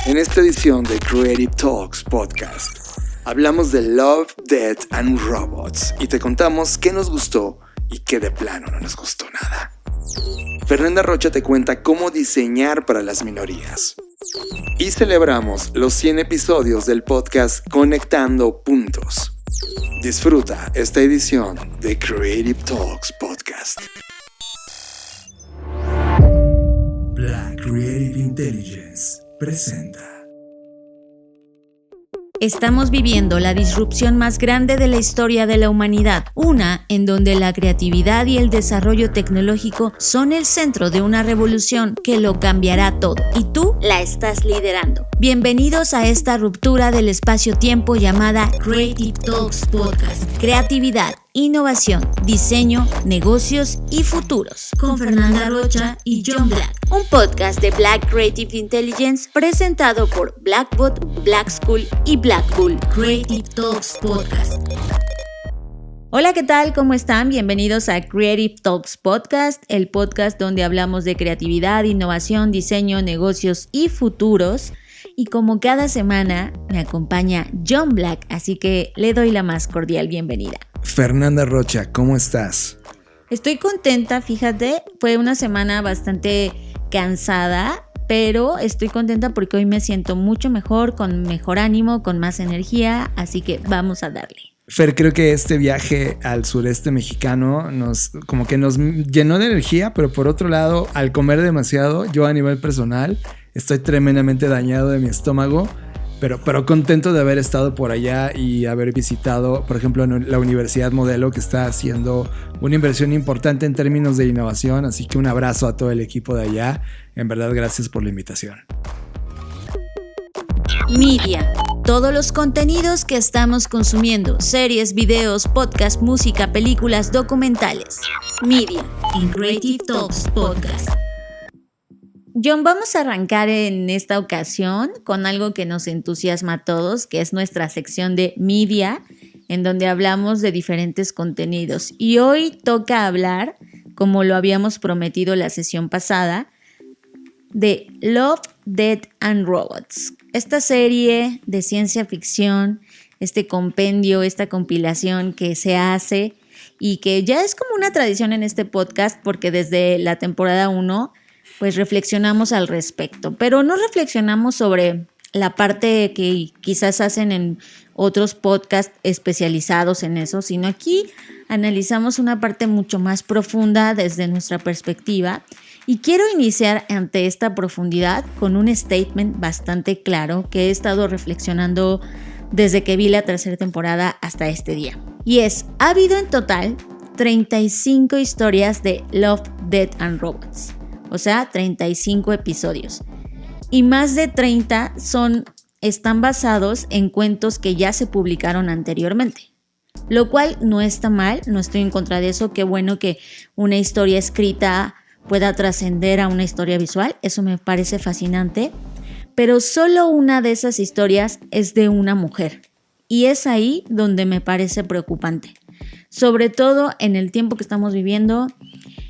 En esta edición de Creative Talks Podcast, hablamos de Love, Death and Robots y te contamos qué nos gustó y qué de plano no nos gustó nada. Fernanda Rocha te cuenta cómo diseñar para las minorías. Y celebramos los 100 episodios del podcast Conectando Puntos. Disfruta esta edición de Creative Talks Podcast. Black Creative Intelligence presenta. Estamos viviendo la disrupción más grande de la historia de la humanidad, una en donde la creatividad y el desarrollo tecnológico son el centro de una revolución que lo cambiará todo, y tú la estás liderando. Bienvenidos a esta ruptura del espacio-tiempo llamada Creative Talks Podcast. Creatividad, innovación, diseño, negocios y futuros, con Fernanda Rocha y John Black. Un podcast de Black Creative Intelligence presentado por Blackbot, Black School y Black Bull. Creative Talks Podcast. Hola, ¿qué tal? ¿Cómo están? Bienvenidos a Creative Talks Podcast, el podcast donde hablamos de creatividad, innovación, diseño, negocios y futuros. Y como cada semana me acompaña John Black, así que le doy la más cordial bienvenida. Fernanda Rocha, ¿cómo estás? Estoy contenta, fíjate, fue una semana bastante cansada, pero estoy contenta porque hoy me siento mucho mejor, con mejor ánimo, con más energía, así que vamos a darle. Fer, creo que este viaje al sureste mexicano nos llenó de energía, pero por otro lado, al comer demasiado, yo a nivel personal estoy tremendamente dañado de mi estómago, pero contento de haber estado por allá y haber visitado, por ejemplo, la Universidad Modelo, que está haciendo una inversión importante en términos de innovación, así que un abrazo a todo el equipo de allá. En verdad, gracias por la invitación. Media. Todos los contenidos que estamos consumiendo, series, videos, podcasts, música, películas, documentales. Media en Creative Talks Podcast. John, vamos a arrancar en esta ocasión con algo que nos entusiasma a todos, que es nuestra sección de Media, en donde hablamos de diferentes contenidos. Y hoy toca hablar, como lo habíamos prometido la sesión pasada, de Love, Death and Robots. Esta serie de ciencia ficción, este compendio, esta compilación que se hace y que ya es como una tradición en este podcast, porque desde la temporada 1 pues reflexionamos al respecto, pero no reflexionamos sobre la parte que quizás hacen en otros podcasts especializados en eso, sino aquí analizamos una parte mucho más profunda desde nuestra perspectiva. Y quiero iniciar ante esta profundidad con un statement bastante claro que he estado reflexionando desde que vi la tercera temporada hasta este día. Y ha habido en total 35 historias de Love, Death and Robots. O sea, 35 episodios. Y más de 30 están basados en cuentos que ya se publicaron anteriormente. Lo cual no está mal, no estoy en contra de eso. Qué bueno que una historia escrita pueda trascender a una historia visual. Eso me parece fascinante. Pero solo una de esas historias es de una mujer. Y es ahí donde me parece preocupante. Sobre todo en el tiempo que estamos viviendo,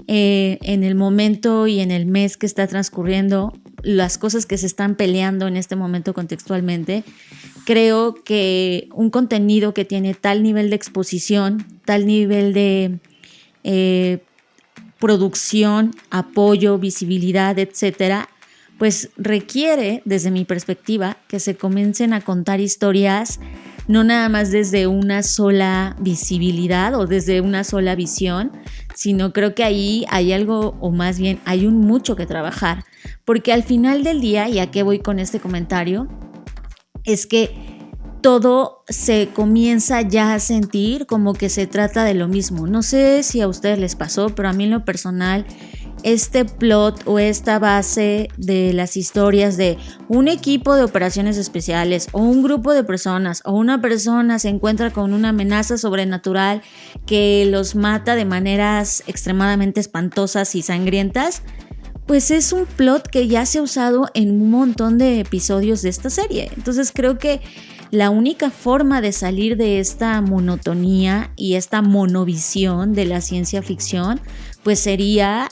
en el momento y en el mes que está transcurriendo, las cosas que se están peleando en este momento contextualmente. Creo que un contenido que tiene tal nivel de exposición, tal nivel de producción, apoyo, visibilidad, etcétera, pues requiere, desde mi perspectiva, que se comiencen a contar historias no nada más desde una sola visibilidad o desde una sola visión, sino creo que ahí hay algo, o más bien hay mucho que trabajar, porque al final del día, y a qué voy con este comentario, es que todo se comienza ya a sentir como que se trata de lo mismo. No sé si a ustedes les pasó, pero a mí en lo personal, este plot o esta base de las historias de un equipo de operaciones especiales o un grupo de personas o una persona se encuentra con una amenaza sobrenatural que los mata de maneras extremadamente espantosas y sangrientas, pues es un plot que ya se ha usado en un montón de episodios de esta serie. Entonces creo que la única forma de salir de esta monotonía y esta monovisión de la ciencia ficción, pues sería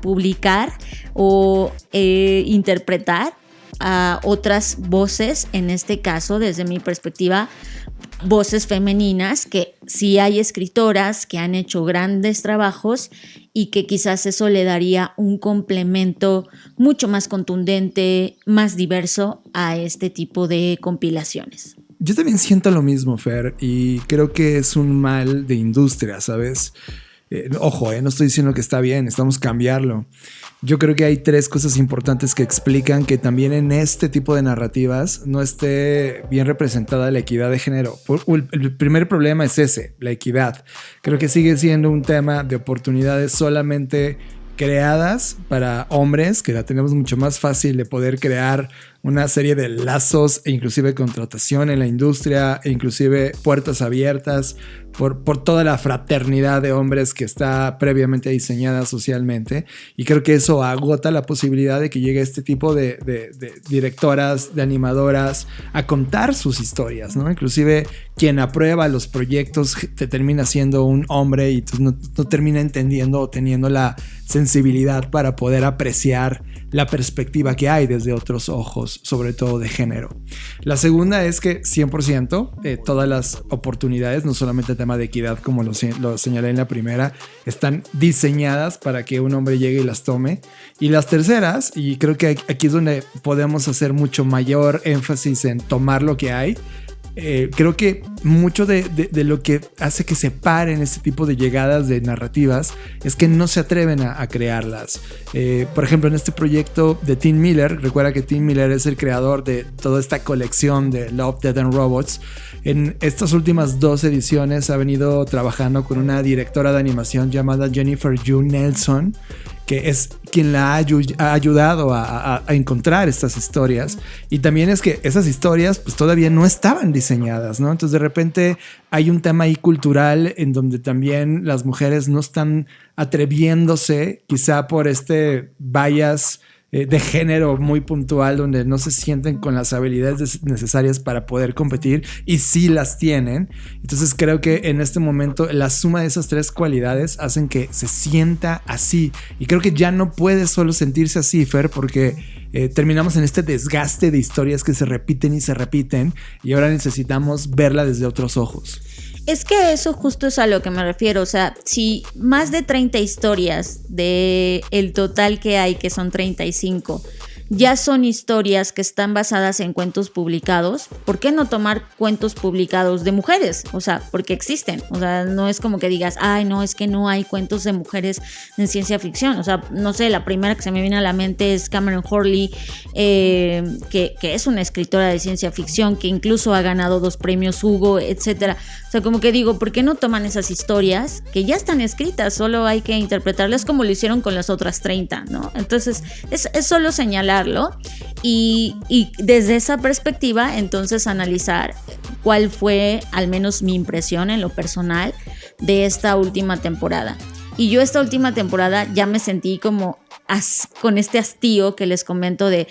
publicar o interpretar a otras voces, en este caso, desde mi perspectiva, voces femeninas, que sí hay escritoras que han hecho grandes trabajos y que quizás eso le daría un complemento mucho más contundente, más diverso a este tipo de compilaciones. Yo también siento lo mismo, Fer, y creo que es un mal de industria, ¿sabes? Ojo, no estoy diciendo que está bien, necesitamos cambiarlo. Yo creo que hay 3 cosas importantes que explican que también en este tipo de narrativas no esté bien representada la equidad de género. El primer problema es ese, la equidad. Creo que sigue siendo un tema de oportunidades solamente creadas para hombres, que la tenemos mucho más fácil de poder crear una serie de lazos e inclusive contratación en la industria e inclusive puertas abiertas por toda la fraternidad de hombres que está previamente diseñada socialmente, y creo que eso agota la posibilidad de que llegue este tipo de directoras, de animadoras a contar sus historias, ¿no? Inclusive quien aprueba los proyectos te termina siendo un hombre y no termina entendiendo o teniendo la sensibilidad para poder apreciar la perspectiva que hay desde otros ojos, sobre todo de género. La segunda es que 100% todas las oportunidades, no solamente el tema de equidad como lo señalé en la primera, están diseñadas para que un hombre llegue y las tome. Y las terceras, y creo que aquí es donde podemos hacer mucho mayor énfasis en tomar lo que hay. Creo que mucho de lo que hace que se paren este tipo de llegadas de narrativas es que no se atreven a crearlas. Por ejemplo, en este proyecto de Tim Miller, recuerda que Tim Miller es el creador de toda esta colección de Love, Death and Robots. En estas últimas 2 ediciones ha venido trabajando con una directora de animación llamada Jennifer Yu Nelson, que es quien la ha ayudado a encontrar estas historias. Y también es que esas historias pues todavía no estaban diseñadas, ¿no? Entonces de repente hay un tema ahí cultural en donde también las mujeres no están atreviéndose, quizá por este bias de género muy puntual, donde no se sienten con las habilidades necesarias para poder competir, y sí las tienen. Entonces creo que en este momento la suma de esas 3 cualidades hacen que se sienta así, y creo que ya no puede solo sentirse así, Fer, porque terminamos en este desgaste de historias que se repiten y ahora necesitamos verla desde otros ojos. Es que eso justo es a lo que me refiero. O sea, si más de 30 historias de el total que hay, que son 35, ya son historias que están basadas en cuentos publicados, ¿por qué no tomar cuentos publicados de mujeres? O sea, porque existen. O sea, no es como que digas, ay, no, es que no hay cuentos de mujeres en ciencia ficción. O sea, no sé, la primera que se me viene a la mente es Cameron Horley, que es una escritora de ciencia ficción, que incluso ha ganado 2 premios Hugo, etcétera. O sea, como que digo, ¿por qué no toman esas historias que ya están escritas? Solo hay que interpretarlas como lo hicieron con las otras 30, ¿no? Entonces, es solo señalarlo y desde esa perspectiva, entonces analizar cuál fue, al menos mi impresión en lo personal, de esta última temporada. Y yo esta última temporada ya me sentí como con este hastío que les comento de,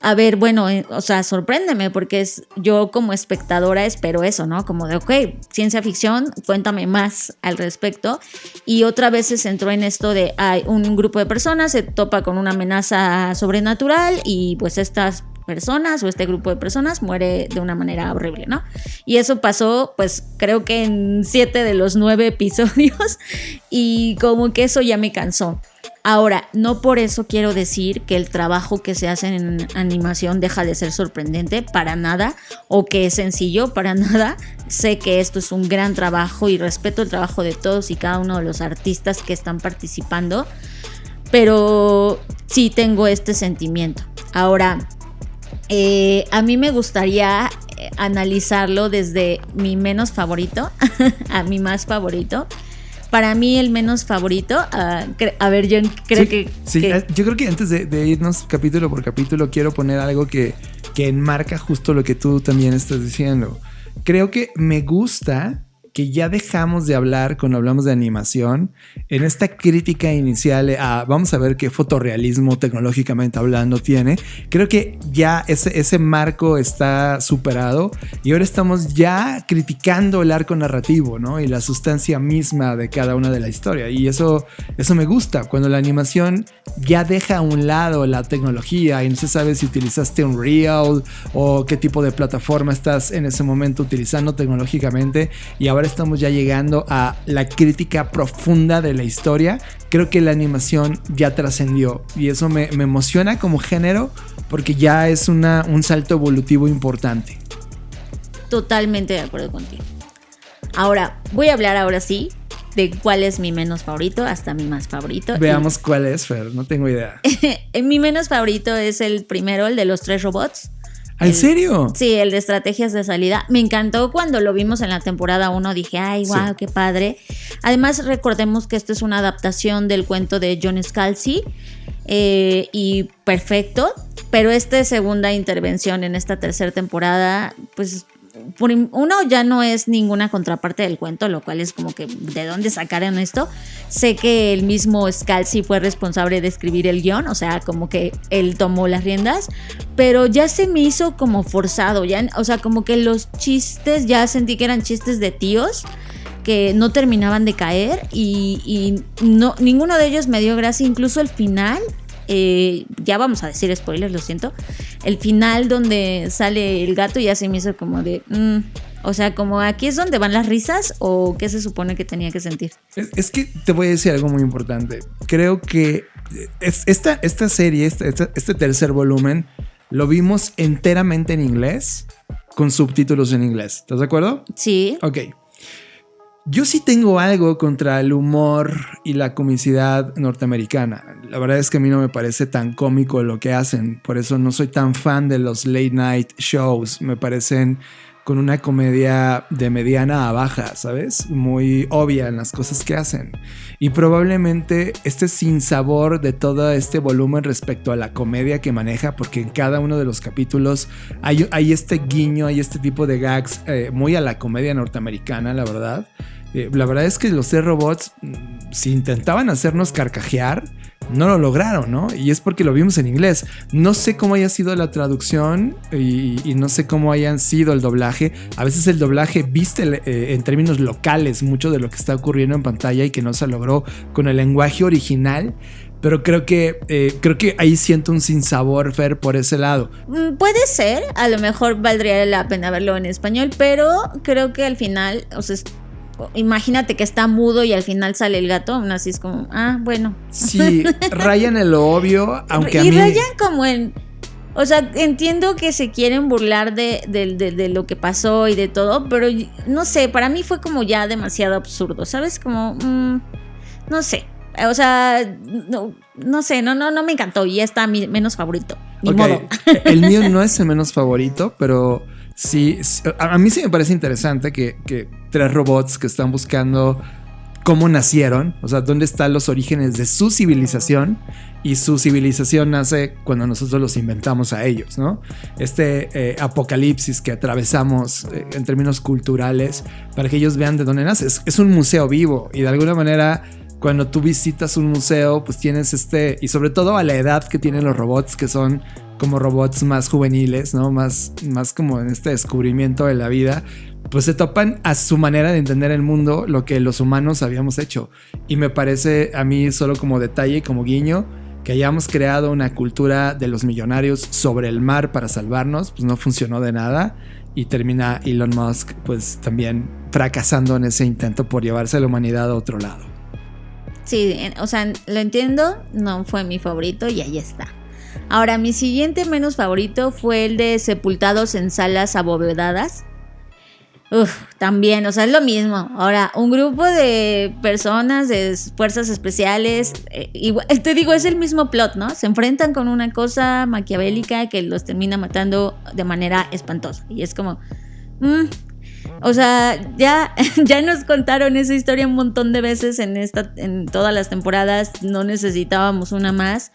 a ver, bueno, o sea, sorpréndeme, porque yo como espectadora espero eso, ¿no? Como de, ok, ciencia ficción, cuéntame más al respecto. Y otra vez se centró en esto de, hay un grupo de personas se topa con una amenaza sobrenatural y pues estas personas o este grupo de personas muere de una manera horrible, ¿no? Y eso pasó, pues creo que en 7 de los 9 episodios, y como que eso ya me cansó. Ahora, no por eso quiero decir que el trabajo que se hace en animación deja de ser sorprendente, para nada, o que es sencillo, para nada. Sé que esto es un gran trabajo y respeto el trabajo de todos y cada uno de los artistas que están participando, pero sí tengo este sentimiento. Ahora, a mí me gustaría analizarlo desde mi menos favorito a mi más favorito. Para mí el menos favorito, a ver, yo creo que... Yo creo que antes de irnos capítulo por capítulo, quiero poner algo que enmarca justo lo que tú también estás diciendo. Creo que me gusta que ya dejamos de hablar cuando hablamos de animación. En esta crítica inicial vamos a ver qué fotorrealismo tecnológicamente hablando tiene. Creo que ya ese marco está superado y ahora estamos ya criticando el arco narrativo, ¿no? Y la sustancia misma de cada una de la historia. Y eso me gusta, cuando la animación ya deja a un lado la tecnología y no se sabe si utilizaste Unreal o qué tipo de plataforma estás en ese momento utilizando tecnológicamente, y ahora estamos ya llegando a la crítica profunda de la historia. Creo que la animación ya trascendió y eso me emociona como género porque ya es un salto evolutivo importante. Totalmente de acuerdo contigo. Ahora, voy a hablar ahora sí de cuál es mi menos favorito hasta mi más favorito. Veamos cuál es, Fer, no tengo idea. Mi menos favorito es el primero, el de los 3 robots. ¿En serio? Sí, el de estrategias de salida. Me encantó cuando lo vimos en la temporada 1. Dije, ay, wow, sí, qué padre. Además, recordemos que esto es una adaptación del cuento de John Scalzi. Y perfecto. Pero esta segunda intervención en esta tercera temporada, pues uno ya no es ninguna contraparte del cuento, lo cual es como que ¿de dónde sacaron esto? Sé que el mismo Scalzi fue responsable de escribir el guión, o sea, como que él tomó las riendas, pero ya se me hizo como forzado, ya, o sea, como que los chistes ya sentí que eran chistes de tíos que no terminaban de caer y no, ninguno de ellos me dio gracia, incluso el final. Ya vamos a decir spoilers, lo siento. El final donde sale el gato ya se me hizo como de o sea, como aquí es donde van las risas, o qué se supone que tenía que sentir. Es que te voy a decir algo muy importante. Creo que esta serie, este tercer volumen, lo vimos enteramente en inglés, con subtítulos en inglés. ¿Estás de acuerdo? Sí. Ok. Yo sí tengo algo contra el humor y la comicidad norteamericana. La verdad es que a mí no me parece tan cómico lo que hacen. Por eso no soy tan fan de los late night shows. Me parecen con una comedia de mediana a baja, ¿sabes? Muy obvia en las cosas que hacen. Y probablemente este sinsabor de todo este volumen respecto a la comedia que maneja, porque en cada uno de los capítulos hay este guiño, hay este tipo de gags muy a la comedia norteamericana, la verdad. La verdad es que los 3 robots, si intentaban hacernos carcajear, no lo lograron, ¿no? Y es porque lo vimos en inglés. No sé cómo haya sido la traducción y no sé cómo hayan sido el doblaje. A veces el doblaje viste en términos locales mucho de lo que está ocurriendo en pantalla y que no se logró con el lenguaje original. Pero creo que ahí siento un sinsabor, Fer, por ese lado. Puede ser, a lo mejor valdría la pena verlo en español, pero creo que al final, o sea, imagínate que está mudo y al final sale el gato, aún así es como, bueno. Sí, rayan en lo obvio, aunque a mí... Y rayan como en... O sea, entiendo que se quieren burlar de lo que pasó y de todo, pero no sé, para mí fue como ya demasiado absurdo, ¿sabes? Como, no sé. O sea, no sé, no me encantó y ya está mi menos favorito. Ni modo. El mío no es el menos favorito, pero sí, a mí sí me parece interesante que 3 robots que están buscando cómo nacieron, o sea, dónde están los orígenes de su civilización, y su civilización nace cuando nosotros los inventamos a ellos, ¿no? Este apocalipsis que atravesamos en términos culturales, para que ellos vean de dónde nace. Es un museo vivo y de alguna manera... Cuando tú visitas un museo, pues tienes y sobre todo a la edad que tienen los robots, que son como robots más juveniles, ¿no? Más como en este descubrimiento de la vida, pues se topan a su manera de entender el mundo lo que los humanos habíamos hecho. Y me parece a mí, solo como detalle, como guiño, que hayamos creado una cultura de los millonarios sobre el mar para salvarnos, pues no funcionó de nada. Y termina Elon Musk pues también fracasando en ese intento por llevarse a la humanidad a otro lado. Sí, o sea, lo entiendo, no fue mi favorito y ahí está. Ahora, mi siguiente menos favorito fue el de Sepultados en Salas Abovedadas. También, o sea, es lo mismo. Ahora, un grupo de personas de fuerzas especiales, igual, te digo, es el mismo plot, ¿no? Se enfrentan con una cosa maquiavélica que los termina matando de manera espantosa. Y es como... O sea, ya nos contaron esa historia un montón de veces en todas las temporadas. No necesitábamos una más.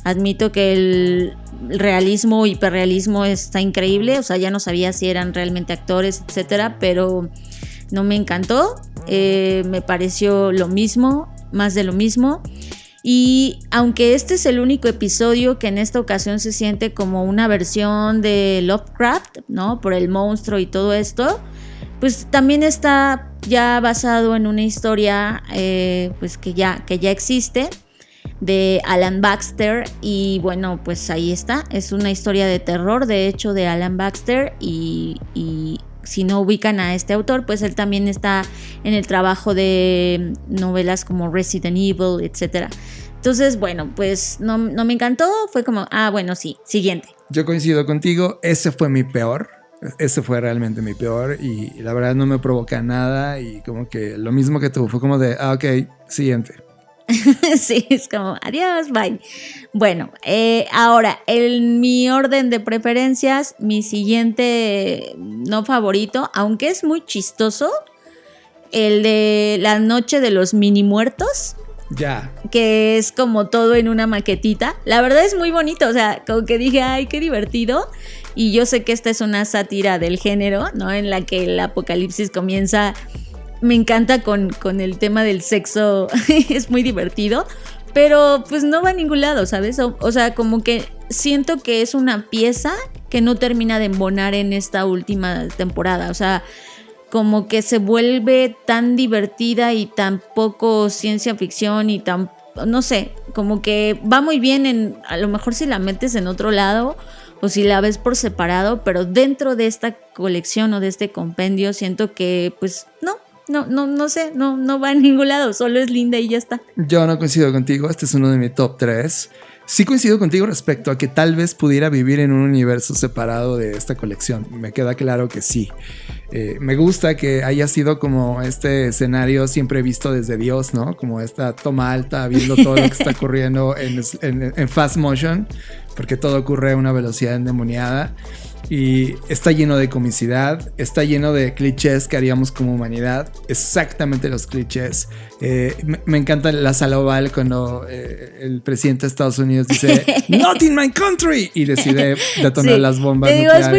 Admito que el realismo, hiperrealismo está increíble. O sea, ya no sabía si eran realmente actores, etcétera. Pero no me encantó, me pareció lo mismo, más de lo mismo. Y aunque este es el único episodio que en esta ocasión se siente como una versión de Lovecraft, ¿no? Por el monstruo y todo esto, pues también está ya basado en una historia pues que ya existe, de Alan Baxter. Y bueno, pues ahí está, es una historia de terror, de hecho, de Alan Baxter. Y si no ubican a este autor, pues él también está en el trabajo de novelas como Resident Evil, etc. Entonces, bueno, pues no me encantó. Fue como, bueno, sí, siguiente. Yo coincido contigo, ese fue mi peor. Ese fue realmente mi peor y la verdad no me provoca nada y como que lo mismo que tú, fue como de, ok, siguiente. Sí, es como, adiós, bye. Bueno, ahora, en mi orden de preferencias, mi siguiente no favorito, aunque es muy chistoso, el de La Noche de los Mini Muertos. Ya. Que es como todo en una maquetita. La verdad es muy bonito, o sea, como que dije, ay, qué divertido. Y yo sé que esta es una sátira del género, ¿no? En la que el apocalipsis comienza. Me encanta con el tema del sexo, es muy divertido, pero pues no va a ningún lado, ¿sabes? O sea, como que siento que es una pieza que no termina de embonar en esta última temporada, o sea, como que se vuelve tan divertida y tan poco ciencia ficción y tan, no sé, como que va muy bien a lo mejor si la metes en otro lado o si la ves por separado, pero dentro de esta colección o de este compendio siento que pues no sé, no va a ningún lado, solo es linda y ya está. Yo no coincido contigo, este es uno de mis top 3. Sí coincido contigo respecto a que tal vez pudiera vivir en un universo separado de esta colección. Me queda claro que sí. Me gusta que haya sido como este escenario siempre visto desde Dios, ¿no? Como esta toma alta viendo todo lo que está ocurriendo en fast motion, porque todo ocurre a una velocidad endemoniada. Y está lleno de comicidad, está lleno de clichés que haríamos como humanidad, exactamente los clichés. Me encanta la sala oval cuando el presidente de Estados Unidos dice "Not in my country" y decide detonar las bombas nucleares. Es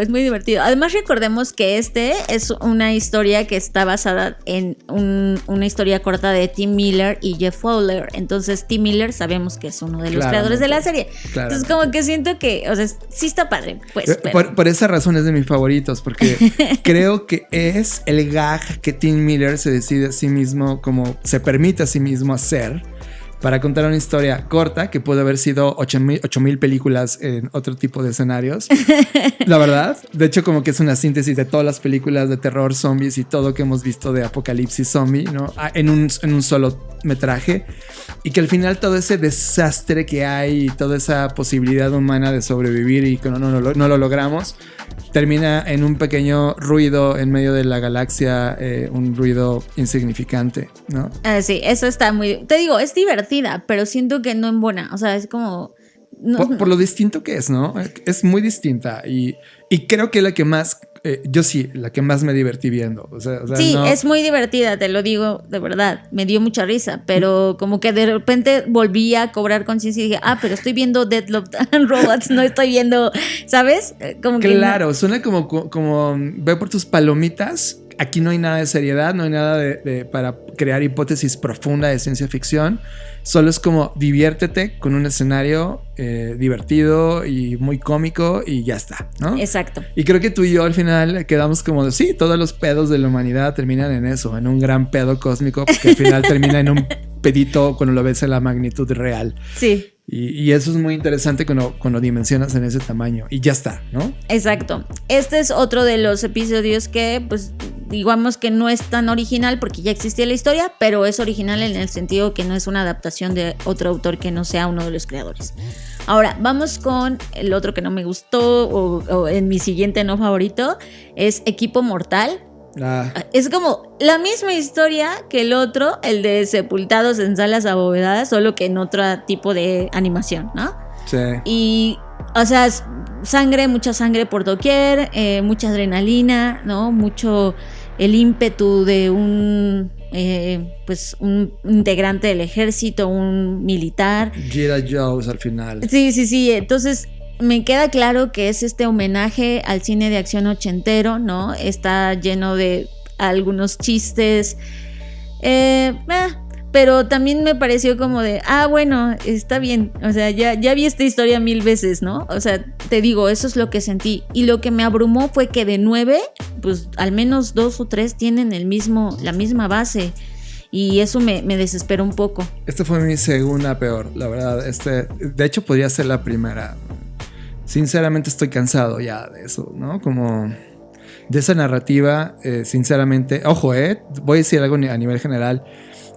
muy divertido. Además recordemos que este es una historia que está basada en una historia corta de Tim Miller y Jeff Fowler. Entonces Tim Miller sabemos que es uno de los creadores de la serie. Claramente. Entonces como que siento que, o sea, sí está padre, pues. Por esa razón es de mis favoritos, porque creo que es el gag que Tim Miller se decide a sí mismo, como se permite a sí mismo hacer, para contar una historia corta que puede haber sido 8,000 películas en otro tipo de escenarios. La verdad, de hecho como que es una síntesis de todas las películas de terror, zombies y todo que hemos visto de apocalipsis zombie, ¿no? En un solo metraje. Y que al final todo ese desastre que hay y toda esa posibilidad humana de sobrevivir y que no lo logramos, termina en un pequeño ruido en medio de la galaxia, un ruido insignificante, ¿no? Sí, eso está muy... Te digo, es divertida, pero siento que no embona. O sea, es como... No. Por lo distinto que es, ¿no? Es muy distinta y creo que la que más... la que más me divertí viendo. O sea, sí, no... es muy divertida, te lo digo de verdad. Me dio mucha risa, pero como que de repente volví a cobrar conciencia y dije, pero estoy viendo Dead Love and Robots, no estoy viendo, ¿sabes? Como claro, suena como ve por tus palomitas. Aquí no hay nada de seriedad, no hay nada para crear hipótesis profunda de ciencia ficción. Solo es como diviértete con un escenario divertido y muy cómico y ya está, ¿no? Exacto. Y creo que tú y yo al final quedamos como, sí, todos los pedos de la humanidad terminan en eso, en un gran pedo cósmico, porque al final termina en un pedito cuando lo ves en la magnitud real. Sí. Y eso es muy interesante cuando dimensionas en ese tamaño y ya está, ¿no? Exacto. Este es otro de los episodios que, pues, digamos que no es tan original porque ya existía la historia, pero es original en el sentido que no es una adaptación de otro autor que no sea uno de los creadores. Ahora, vamos con el otro que no me gustó o en mi siguiente no favorito, es Equipo Mortal. Es como la misma historia que el otro, el de Sepultados en Salas Abovedadas, solo que en otro tipo de animación, ¿no? Sí. Y, o sea, mucha sangre por doquier, mucha adrenalina, ¿no? Mucho el ímpetu de un integrante del ejército, un militar. G.I. Joe al final. Sí. Entonces me queda claro que es este homenaje al cine de acción ochentero, ¿no? Está lleno de algunos chistes. Pero también me pareció como de, bueno, está bien, o sea, ya vi esta historia 1000 veces, ¿no? O sea, te digo, eso es lo que sentí. Y lo que me abrumó fue que de 9, pues al menos 2 o 3 tienen la misma base. Y eso me desesperó un poco. Esta fue mi segunda peor, la verdad. De hecho, podría ser la primera. Sinceramente estoy cansado ya de eso, ¿no? Como de esa narrativa, sinceramente. Ojo, voy a decir algo a nivel general.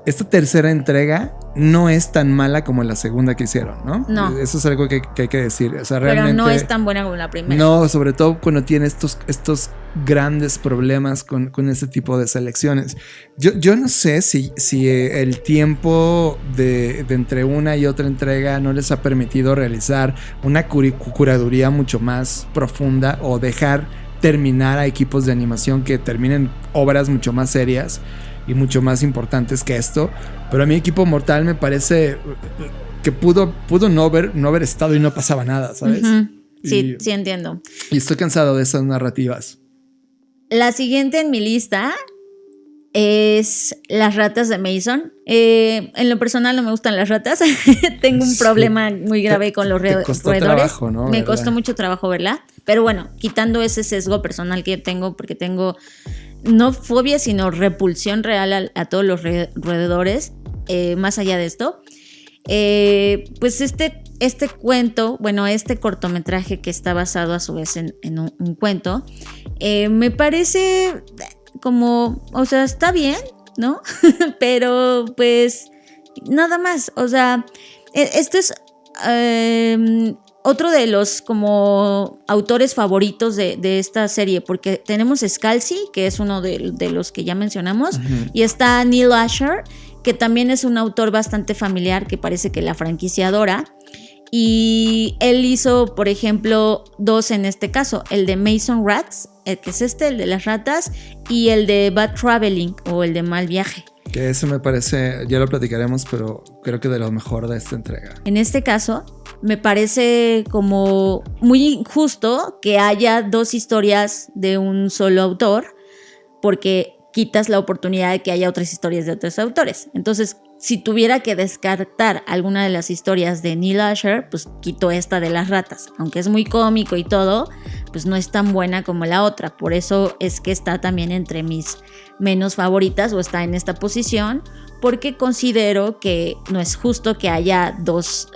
Esta tercera entrega no es tan mala como la segunda que hicieron, ¿no? No. Eso es algo que hay que decir. O sea, realmente, pero no es tan buena como la primera. No, sobre todo cuando tiene estos grandes problemas con este tipo de selecciones. Yo no sé si el tiempo de entre una y otra entrega no les ha permitido realizar una curaduría mucho más profunda o dejar terminar a equipos de animación que terminen obras mucho más serias y mucho más importantes que esto. Pero a mí Equipo Mortal me parece que pudo no haber estado y no pasaba nada, ¿sabes? Uh-huh. Sí entiendo. Y estoy cansado de esas narrativas. La siguiente en mi lista es Las ratas de Mason. En lo personal no me gustan las ratas. Tengo un problema muy grave con los roedores. Trabajo, ¿no? Me costó mucho trabajo verla. Pero bueno, quitando ese sesgo personal que tengo, porque tengo no fobia, sino repulsión real a todos los roedores. Más allá de esto, pues este cuento, bueno, este cortometraje que está basado a su vez en un cuento, me parece como, o sea, está bien, ¿no? Pero pues nada más, o sea, esto es otro de los como autores favoritos de esta serie, porque tenemos Scalzi, que es uno de los que ya mencionamos, uh-huh. Y está Neil Asher, que también es un autor bastante familiar, que parece que la franquicia adora. Y él hizo, por ejemplo, 2 en este caso, el de Mason Rats, que es el de las ratas, y el de Bad Traveling, o el de Mal Viaje. Que eso me parece, ya lo platicaremos, pero creo que de lo mejor de esta entrega. En este caso, me parece como muy injusto que haya 2 historias de un solo autor, porque quitas la oportunidad de que haya otras historias de otros autores. Entonces, si tuviera que descartar alguna de las historias de Neil Asher, pues quito esta de las ratas. Aunque es muy cómico y todo, pues no es tan buena como la otra. Por eso es que está también entre mis menos favoritas, o está en esta posición, porque considero que no es justo que haya 2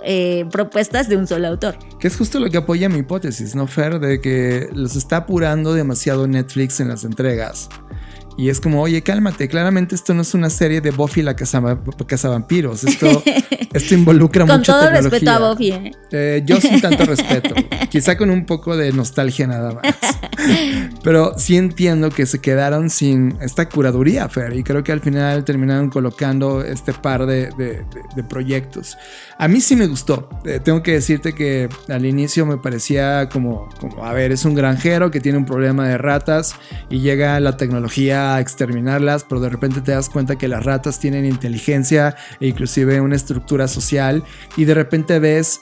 propuestas de un solo autor. Que es justo lo que apoya mi hipótesis, ¿no, Fer? De que los está apurando demasiado Netflix en las entregas. Y es como, oye, cálmate, claramente esto no es una serie de Buffy la cazavampiros. Esto involucra mucha tecnología. Con todo respeto a Buffy, yo sin tanto respeto. Quizá con un poco de nostalgia nada más. Pero sí entiendo que se quedaron sin esta curaduría, Fer. Y creo que al final terminaron colocando este par de proyectos. A mí sí me gustó. Tengo que decirte que al inicio me parecía como, a ver, es un granjero que tiene un problema de ratas y llega la tecnología a exterminarlas, pero de repente te das cuenta que las ratas tienen inteligencia e inclusive una estructura social, y de repente ves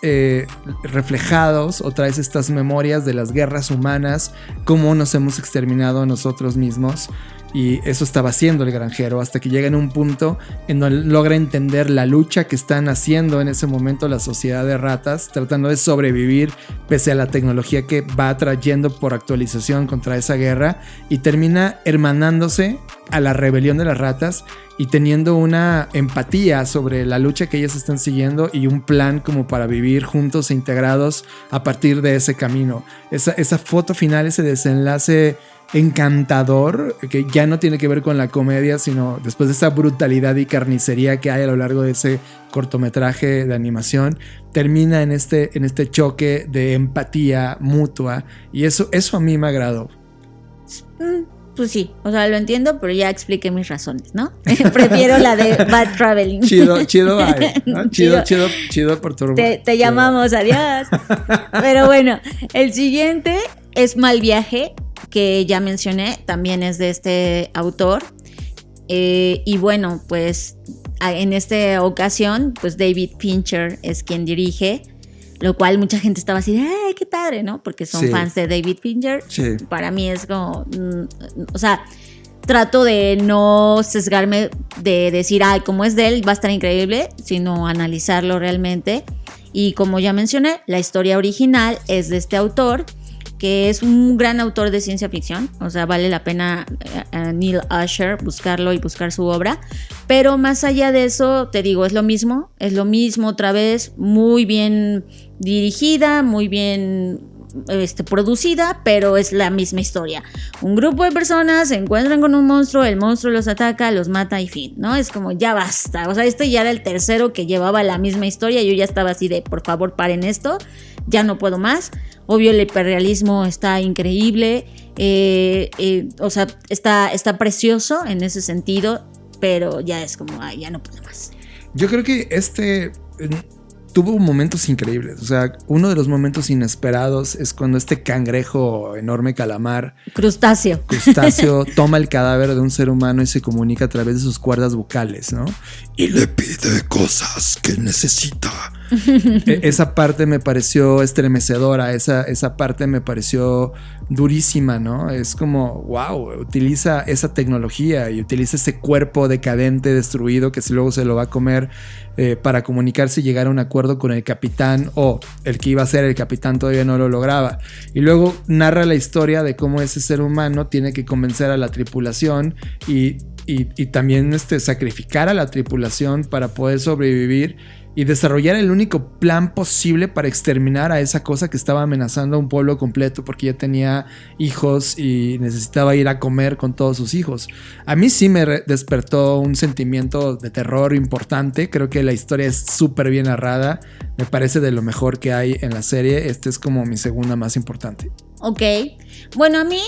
reflejados o traes estas memorias de las guerras humanas, cómo nos hemos exterminado a nosotros mismos. Y eso estaba haciendo el granjero hasta que llega en un punto en donde logra entender la lucha que están haciendo en ese momento la sociedad de ratas, tratando de sobrevivir pese a la tecnología que va trayendo por actualización contra esa guerra, y termina hermanándose a la rebelión de las ratas y teniendo una empatía sobre la lucha que ellas están siguiendo y un plan como para vivir juntos e integrados a partir de ese camino. Esa foto final, ese desenlace encantador, que ya no tiene que ver con la comedia, sino después de esa brutalidad y carnicería que hay a lo largo de ese cortometraje de animación, termina en este choque de empatía mutua, y eso a mí me agradó. Pues sí, o sea, lo entiendo, pero ya expliqué mis razones, ¿no? Prefiero la de Bad Traveling. Chido, ¿no? Chido por tu te llamamos, adiós. Pero bueno, el siguiente es Mal Viaje, que ya mencioné, también es de este autor. Y bueno, pues en esta ocasión, pues David Fincher es quien dirige, lo cual mucha gente estaba así de, ¡ay, qué padre!, ¿no? Porque son fans de David Fincher. Sí. Para mí es como, o sea, trato de no sesgarme de decir, ay, como es de él, va a estar increíble, sino analizarlo realmente. Y como ya mencioné, la historia original es de este autor, que es un gran autor de ciencia ficción. O sea, vale la pena Neil Asher buscarlo y buscar su obra. Pero más allá de eso, te digo, es lo mismo otra vez, muy bien dirigida, muy bien producida, pero es la misma historia. Un grupo de personas se encuentran con un monstruo, el monstruo los ataca, los mata y fin, ¿no? Es como, ya basta. O sea, este ya era el tercero que llevaba la misma historia. Yo ya estaba así de, por favor, paren esto, ya no puedo más. Obvio, el hiperrealismo está increíble, o sea, está precioso en ese sentido, pero ya es como, ay, ya no puedo más. Yo creo que tuvo momentos increíbles. O sea, uno de los momentos inesperados es cuando este cangrejo enorme calamar, crustáceo toma el cadáver de un ser humano y se comunica a través de sus cuerdas vocales, ¿no? Y le pide cosas que necesita. Esa parte me pareció estremecedora, esa parte me pareció durísima, ¿no? Es como, wow, utiliza esa tecnología y utiliza ese cuerpo decadente, destruido, que luego se lo va a comer para comunicarse y llegar a un acuerdo con el capitán, o el que iba a ser el capitán todavía no lo lograba. Y luego narra la historia de cómo ese ser humano tiene que convencer a la tripulación y también sacrificar a la tripulación para poder sobrevivir y desarrollar el único plan posible para exterminar a esa cosa que estaba amenazando a un pueblo completo, porque ya tenía hijos y necesitaba ir a comer con todos sus hijos. A mí sí me despertó un sentimiento de terror importante. Creo que la historia es súper bien narrada, me parece de lo mejor que hay en la serie. Esta es como mi segunda más importante. Ok, bueno, a mí,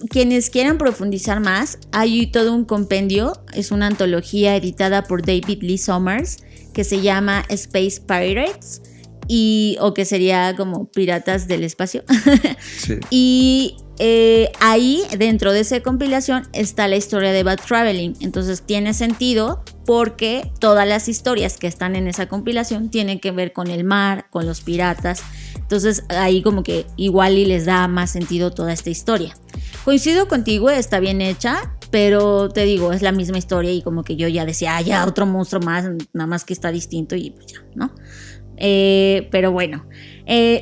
quienes quieran profundizar más, hay todo un compendio, es una antología editada por David Lee Summers, que se llama Space Pirates, o que sería como Piratas del Espacio. Sí. Y ahí, dentro de esa compilación, está la historia de Bad Traveling. Entonces tiene sentido porque todas las historias que están en esa compilación tienen que ver con el mar, con los piratas. Entonces ahí como que igual y les da más sentido toda esta historia. Coincido contigo, está bien hecha, pero te digo, es la misma historia y como que yo ya decía, ya otro monstruo más, nada más que está distinto y pues ya, ¿no? Pero bueno,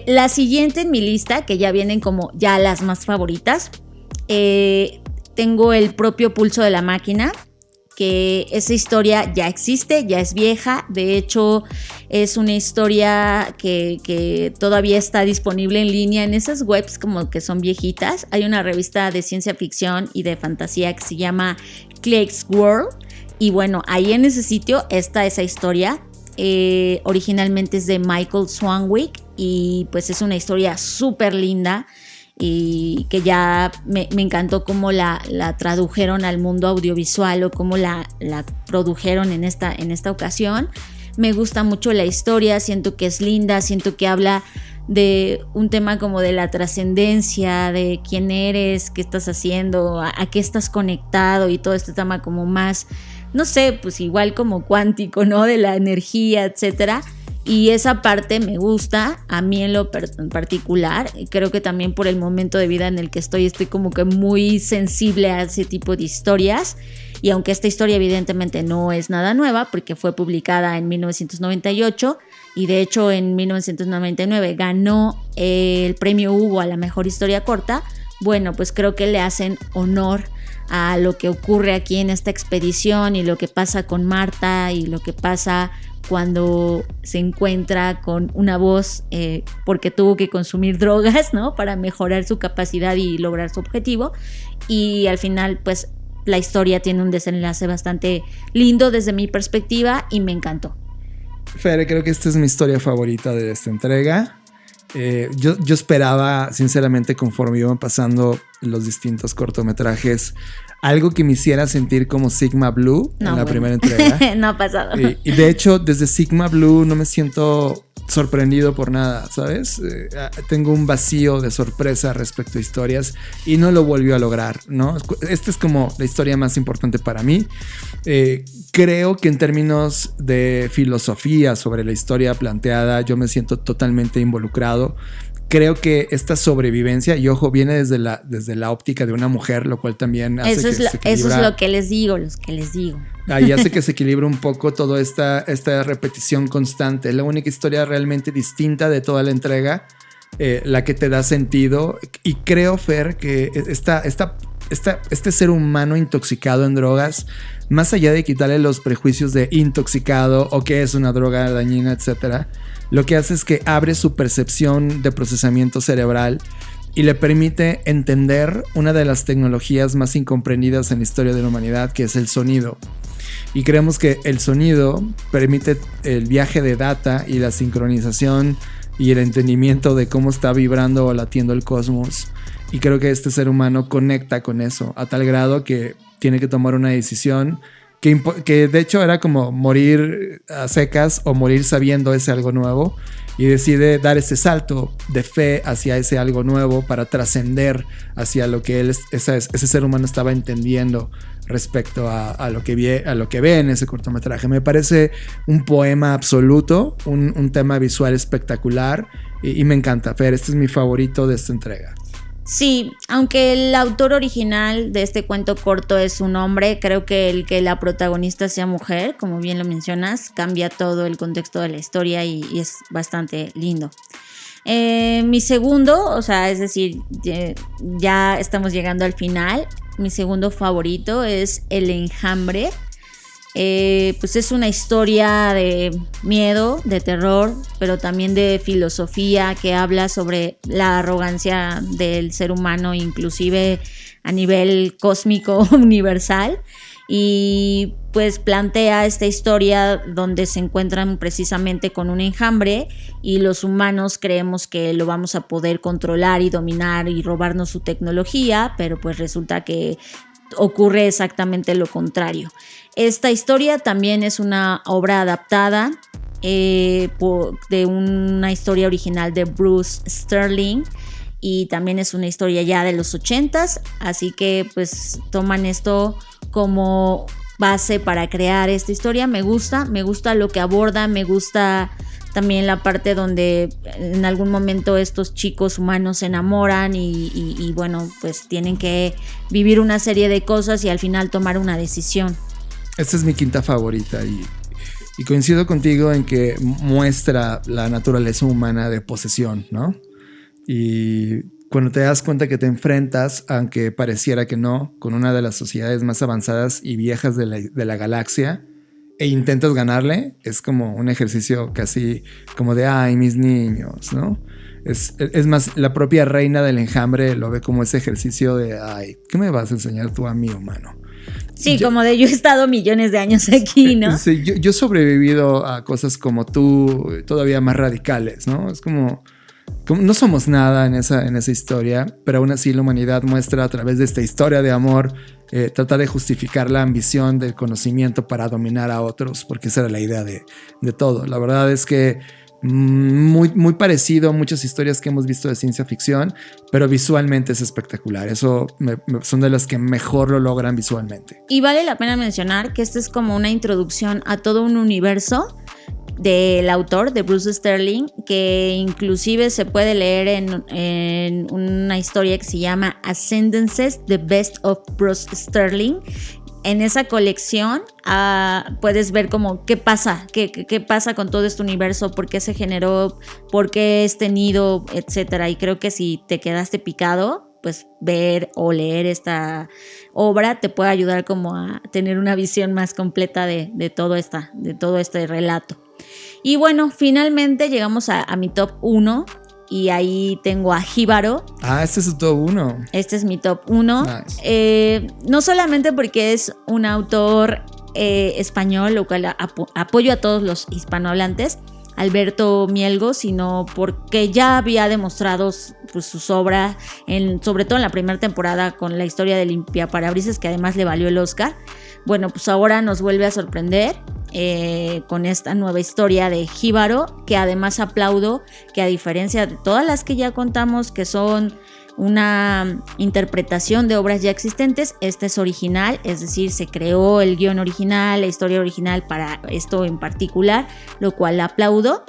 la siguiente en mi lista, que ya vienen como ya las más favoritas, tengo El propio pulso de la máquina, que esa historia ya existe, ya es vieja. De hecho, es una historia que todavía está disponible en línea en esas webs como que son viejitas. Hay una revista de ciencia ficción y de fantasía que se llama Clegg's World. Y bueno, ahí en ese sitio está esa historia. Originalmente es de Michael Swanwick y pues es una historia súper linda y que ya me encantó cómo la tradujeron al mundo audiovisual o cómo la produjeron en esta ocasión. Me gusta mucho la historia, siento que es linda, siento que habla de un tema como de la trascendencia, de quién eres, qué estás haciendo, a qué estás conectado y todo este tema como más, no sé, pues igual como cuántico, ¿no? De la energía, etcétera. Y esa parte me gusta, a mí en lo particular. Creo que también por el momento de vida en el que estoy como que muy sensible a ese tipo de historias. Y aunque esta historia evidentemente no es nada nueva, porque fue publicada en 1998 y de hecho en 1999 ganó el premio Hugo a la mejor historia corta, bueno, pues creo que le hacen honor a lo que ocurre aquí en esta expedición y lo que pasa con Marta y lo que pasa cuando se encuentra con una voz porque tuvo que consumir drogas, ¿no? Para mejorar su capacidad y lograr su objetivo. Y al final, pues, la historia tiene un desenlace bastante lindo desde mi perspectiva y me encantó. Fere, creo que esta es mi historia favorita de esta entrega. Yo esperaba, sinceramente, conforme iban pasando los distintos cortometrajes, algo que me hiciera sentir como Sigma Blue en la primera entrega. No ha pasado. Y de hecho, desde Sigma Blue no me siento sorprendido por nada, ¿sabes? Tengo un vacío de sorpresa respecto a historias y no lo volvió a lograr, ¿no? Esta es como la historia más importante para mí. Creo que en términos de filosofía sobre la historia planteada, yo me siento totalmente involucrado. creo que esta sobrevivencia, y ojo, viene desde la óptica de una mujer, lo cual también hace eso es lo que les digo, Ahí hace que se equilibre un poco toda esta repetición constante. Es la única historia realmente distinta de toda la entrega, la que te da sentido. Y creo, Fer, que este ser humano intoxicado en drogas, más allá de quitarle los prejuicios de intoxicado o que es una droga dañina, etcétera, lo que hace es que abre su percepción de procesamiento cerebral y le permite entender una de las tecnologías más incomprendidas en la historia de la humanidad, que es el sonido. Y creemos que el sonido permite el viaje de data y la sincronización y el entendimiento de cómo está vibrando o latiendo el cosmos. Y creo que este ser humano conecta con eso a tal grado que tiene que tomar una decisión que de hecho era como morir a secas o morir sabiendo ese algo nuevo, y decide dar ese salto de fe hacia ese algo nuevo para trascender hacia lo que ese ser humano estaba entendiendo respecto a lo que ve en ese cortometraje. Me parece un poema absoluto, un tema visual espectacular y me encanta. Fer, este es mi favorito de esta entrega. Sí, aunque el autor original de este cuento corto es un hombre, creo que el que la protagonista sea mujer, como bien lo mencionas, cambia todo el contexto de la historia y es bastante lindo. Mi segundo, o sea, es decir, ya estamos llegando al final. Mi segundo favorito es El Enjambre. Pues es una historia de miedo, de terror, pero también de filosofía, que habla sobre la arrogancia del ser humano, inclusive a nivel cósmico universal, y pues plantea esta historia donde se encuentran precisamente con un enjambre y los humanos creemos que lo vamos a poder controlar y dominar y robarnos su tecnología, pero pues resulta que ocurre exactamente lo contrario. Esta historia también es una obra adaptada de una historia original de Bruce Sterling, y también es una historia ya de los 80s, así que pues toman esto como base para crear esta historia. Me gusta lo que aborda, me gusta también la parte donde en algún momento estos chicos humanos se enamoran y bueno, pues tienen que vivir una serie de cosas y al final tomar una decisión. Esta es mi quinta favorita y coincido contigo en que muestra la naturaleza humana de posesión, ¿no? Y cuando te das cuenta que te enfrentas, aunque pareciera que no, con una de las sociedades más avanzadas y viejas de la galaxia, e intentas ganarle, es como un ejercicio casi como de ¡ay, mis niños!, ¿no? Es más, la propia reina del enjambre lo ve como ese ejercicio de ¡ay, ¿qué me vas a enseñar tú a mí, humano? Sí, como de yo he estado millones de años aquí, ¿no? Sí, yo he sobrevivido a cosas como tú, todavía más radicales, ¿no? Es como no somos nada en esa historia, pero aún así la humanidad muestra a través de esta historia de amor, trata de justificar la ambición del conocimiento para dominar a otros, porque esa era la idea de todo. La verdad es que muy, muy parecido a muchas historias que hemos visto de ciencia ficción, pero visualmente es espectacular. Eso son de las que mejor lo logran visualmente. Y vale la pena mencionar que esta es como una introducción a todo un universo del autor, de Bruce Sterling, que inclusive se puede leer en una historia que se llama Ascendances, The Best of Bruce Sterling. En esa colección puedes ver como qué pasa con todo este universo, por qué se generó, por qué es tenido, etcétera. Y creo que si te quedaste picado, pues ver o leer esta obra te puede ayudar como a tener una visión más completa de todo este relato. Y bueno, finalmente llegamos a mi top 1. Y ahí tengo a Jíbaro. Este es tu top 1. Este es mi top 1. Nice. No solamente porque es un autor español, lo cual apoyo a todos los hispanohablantes, Alberto Mielgo, sino porque ya había demostrado pues, sus obras, sobre todo en la primera temporada con la historia de Limpiaparabrisas, que además le valió el Oscar. Bueno, pues ahora nos vuelve a sorprender con esta nueva historia de Jíbaro, que además aplaudo que, a diferencia de todas las que ya contamos, que son una interpretación de obras ya existentes, esta es original, es decir, se creó el guión original, la historia original para esto en particular, lo cual aplaudo.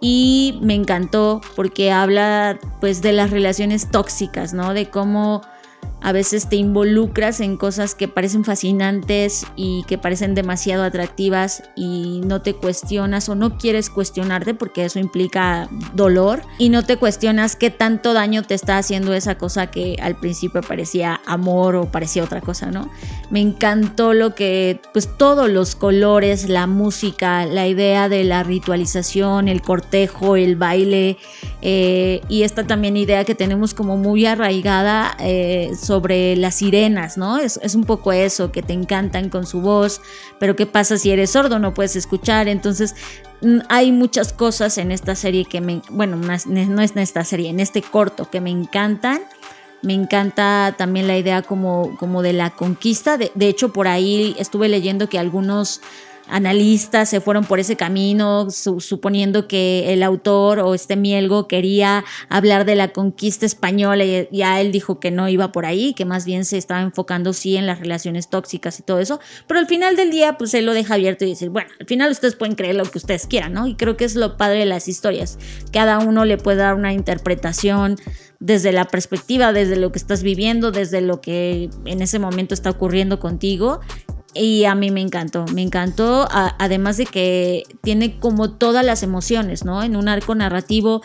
y me encantó porque habla pues de las relaciones tóxicas, ¿no? De cómo a veces te involucras en cosas que parecen fascinantes y que parecen demasiado atractivas y no te cuestionas o no quieres cuestionarte porque eso implica dolor y no te cuestionas qué tanto daño te está haciendo esa cosa que al principio parecía amor o parecía otra cosa, ¿no? Me encantó lo que, pues todos los colores, la música, la idea de la ritualización, el cortejo, el baile y esta también idea que tenemos como muy arraigada sobre las sirenas, ¿no? Es un poco eso, que te encantan con su voz, pero ¿qué pasa si eres sordo? No puedes escuchar. Entonces hay muchas cosas en esta serie que no es en esta serie, en este corto que me encantan. Me encanta también la idea como de la conquista. De hecho, por ahí estuve leyendo que algunos analistas se fueron por ese camino, suponiendo que el autor o Mielgo quería hablar de la conquista española y ya él dijo que no iba por ahí, que más bien se estaba enfocando sí en las relaciones tóxicas y todo eso, pero al final del día pues él lo deja abierto y dice, bueno, al final ustedes pueden creer lo que ustedes quieran, ¿no? Y creo que es lo padre de las historias, cada uno le puede dar una interpretación desde la perspectiva, desde lo que estás viviendo, desde lo que en ese momento está ocurriendo contigo. Y a mí me encantó, además de que tiene como todas las emociones, ¿no? En un arco narrativo,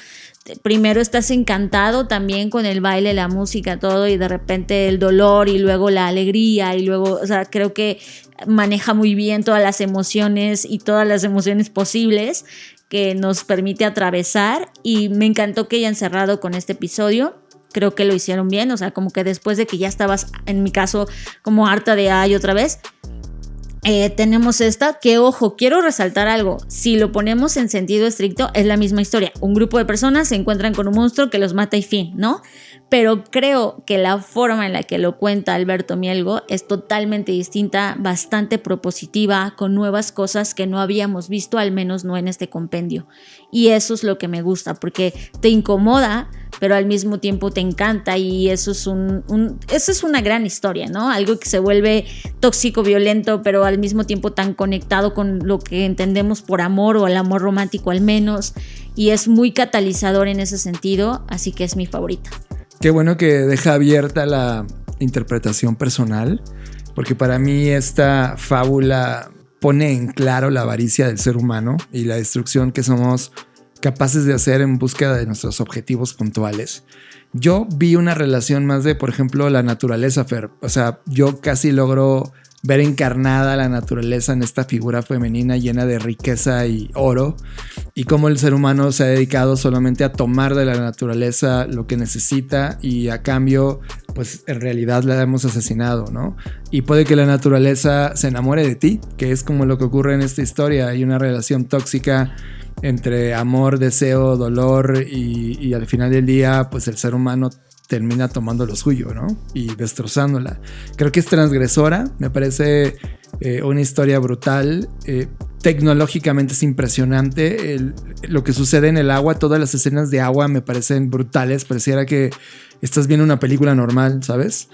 primero estás encantado también con el baile, la música, todo, y de repente el dolor y luego la alegría y luego, o sea, creo que maneja muy bien todas las emociones y todas las emociones posibles que nos permite atravesar, y me encantó que hayan cerrado con este episodio. Creo que lo hicieron bien, o sea, como que después de que ya estabas, en mi caso, como harta de ay otra vez, tenemos esta que, ojo, quiero resaltar algo, si lo ponemos en sentido estricto es la misma historia, un grupo de personas se encuentran con un monstruo que los mata y fin, ¿no? Pero creo que la forma en la que lo cuenta Alberto Mielgo es totalmente distinta, bastante propositiva, con nuevas cosas que no habíamos visto, al menos no en este compendio, y eso es lo que me gusta, porque te incomoda pero al mismo tiempo te encanta, y eso es eso es una gran historia, ¿no? Algo que se vuelve tóxico, violento, pero al mismo tiempo tan conectado con lo que entendemos por amor, o el amor romántico al menos, y es muy catalizador en ese sentido, así que es mi favorita. Qué bueno que deja abierta la interpretación personal, porque para mí esta fábula pone en claro la avaricia del ser humano y la destrucción que somos capaces de hacer en búsqueda de nuestros objetivos puntuales. Yo vi una relación más de, por ejemplo, la naturaleza, Fer. O sea, yo casi logro ver encarnada la naturaleza en esta figura femenina llena de riqueza y oro, y cómo el ser humano se ha dedicado solamente a tomar de la naturaleza lo que necesita, y a cambio, pues en realidad la hemos asesinado, ¿no? Y puede que la naturaleza se enamore de ti, que es como lo que ocurre en esta historia. Hay una relación tóxica entre amor, deseo, dolor, y al final del día pues el ser humano termina tomando lo suyo, ¿no? Y destrozándola. Creo que es transgresora, me parece una historia brutal. Tecnológicamente es impresionante lo que sucede en el agua. Todas las escenas de agua me parecen brutales, pareciera que estás viendo una película normal, ¿sabes?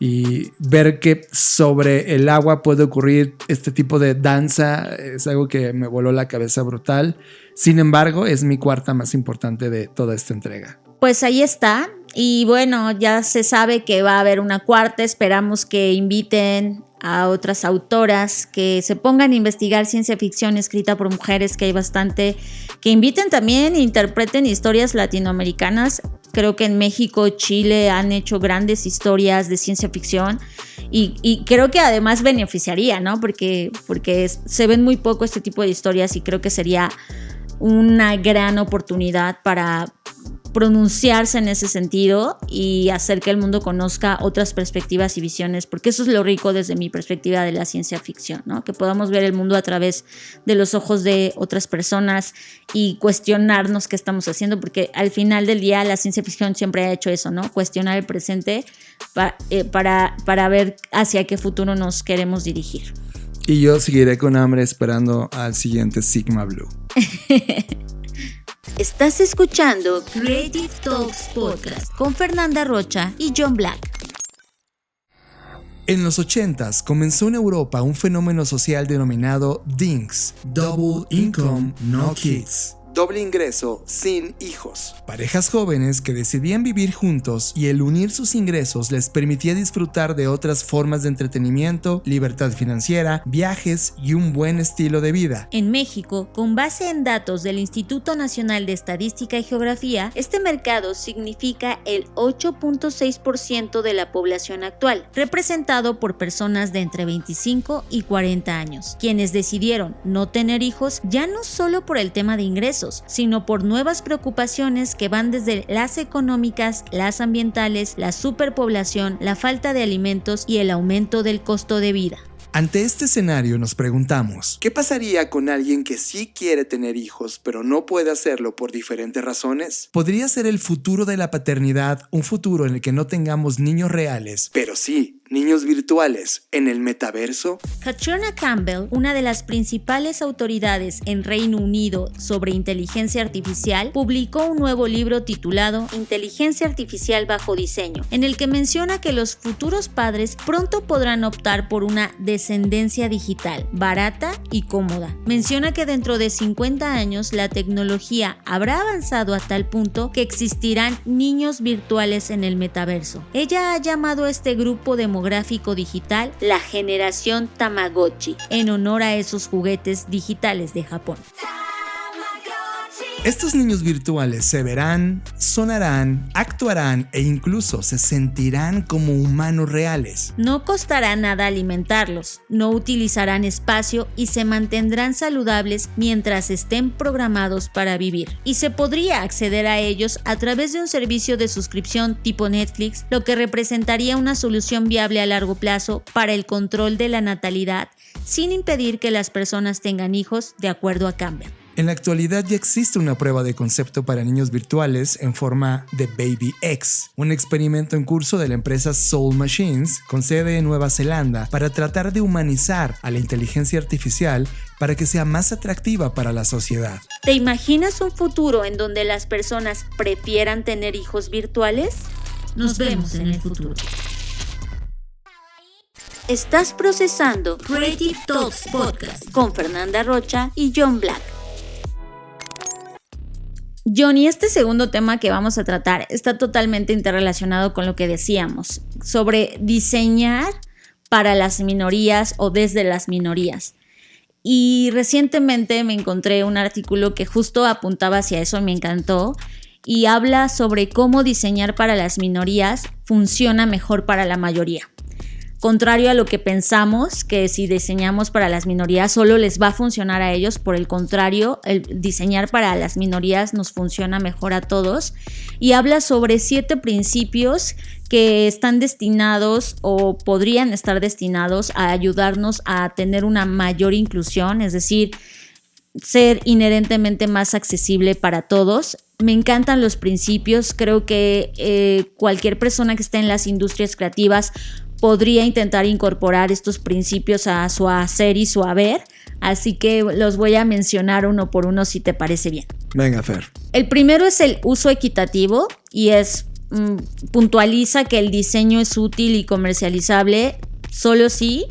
Y ver que sobre el agua puede ocurrir este tipo de danza es algo que me voló la cabeza brutal. Sin embargo, es mi cuarta más importante de toda esta entrega. Pues ahí está. Y bueno, ya se sabe que va a haber una cuarta. Esperamos que inviten a otras autoras que se pongan a investigar ciencia ficción escrita por mujeres, que hay bastante, que inviten también e interpreten historias latinoamericanas. Creo que en México, Chile han hecho grandes historias de ciencia ficción, y creo que además beneficiaría, ¿no? Porque se ven muy poco este tipo de historias, y creo que sería una gran oportunidad para pronunciarse en ese sentido y hacer que el mundo conozca otras perspectivas y visiones, porque eso es lo rico desde mi perspectiva de la ciencia ficción, ¿no? Que podamos ver el mundo a través de los ojos de otras personas y cuestionarnos qué estamos haciendo, porque al final del día la ciencia ficción siempre ha hecho eso, ¿no? Cuestionar el presente para ver hacia qué futuro nos queremos dirigir. Y yo seguiré con hambre esperando al siguiente Sigma Blue. Estás escuchando Creative Talks Podcast con Fernanda Rocha y John Black. En los 80s comenzó en Europa un fenómeno social denominado DINKS, Double Income No Kids. doble ingreso sin hijos. Parejas jóvenes que decidían vivir juntos y el unir sus ingresos les permitía disfrutar de otras formas de entretenimiento, libertad financiera, viajes y un buen estilo de vida. En México, con base en datos del Instituto Nacional de Estadística y Geografía, este mercado significa el 8.6% de la población actual, representado por personas de entre 25 y 40 años, quienes decidieron no tener hijos ya no solo por el tema de ingresos, sino por nuevas preocupaciones que van desde las económicas, las ambientales, la superpoblación, la falta de alimentos y el aumento del costo de vida. Ante este escenario nos preguntamos, ¿qué pasaría con alguien que sí quiere tener hijos, pero no puede hacerlo por diferentes razones? ¿Podría ser el futuro de la paternidad un futuro en el que no tengamos niños reales, pero sí niños virtuales en el metaverso? Catriona Campbell, una de las principales autoridades en Reino Unido sobre inteligencia artificial, publicó un nuevo libro titulado Inteligencia Artificial bajo diseño, en el que menciona que los futuros padres pronto podrán optar por una descendencia digital, barata y cómoda. Menciona que dentro de 50 años la tecnología habrá avanzado a tal punto que existirán niños virtuales en el metaverso. Ella ha llamado a este grupo demográfico digital la generación Tamagotchi, en honor a esos juguetes digitales de Japón. Estos niños virtuales se verán, sonarán, actuarán e incluso se sentirán como humanos reales. No costará nada alimentarlos, no utilizarán espacio y se mantendrán saludables mientras estén programados para vivir. Y se podría acceder a ellos a través de un servicio de suscripción tipo Netflix, lo que representaría una solución viable a largo plazo para el control de la natalidad, sin impedir que las personas tengan hijos, de acuerdo a Campbell. En la actualidad ya existe una prueba de concepto para niños virtuales en forma de Baby X, un experimento en curso de la empresa Soul Machines con sede en Nueva Zelanda para tratar de humanizar a la inteligencia artificial para que sea más atractiva para la sociedad. ¿Te imaginas un futuro en donde las personas prefieran tener hijos virtuales? Nos vemos en el futuro. Estás procesando Creative Talks Podcast con Fernanda Rocha y John Black. Johnny, este segundo tema que vamos a tratar está totalmente interrelacionado con lo que decíamos sobre diseñar para las minorías o desde las minorías. Y recientemente me encontré un artículo que justo apuntaba hacia eso y me encantó, y habla sobre cómo diseñar para las minorías funciona mejor para la mayoría. Contrario a lo que pensamos, que si diseñamos para las minorías solo les va a funcionar a ellos, por el contrario, el diseñar para las minorías nos funciona mejor a todos. Y habla sobre 7 principios que están destinados o podrían estar destinados a ayudarnos a tener una mayor inclusión, es decir, ser inherentemente más accesible para todos. Me encantan los principios, creo que cualquier persona que esté en las industrias creativas podría intentar incorporar estos principios a su hacer y su haber, así que los voy a mencionar uno por uno si te parece bien. Venga, Fer. El primero es el uso equitativo y puntualiza que el diseño es útil y comercializable solo si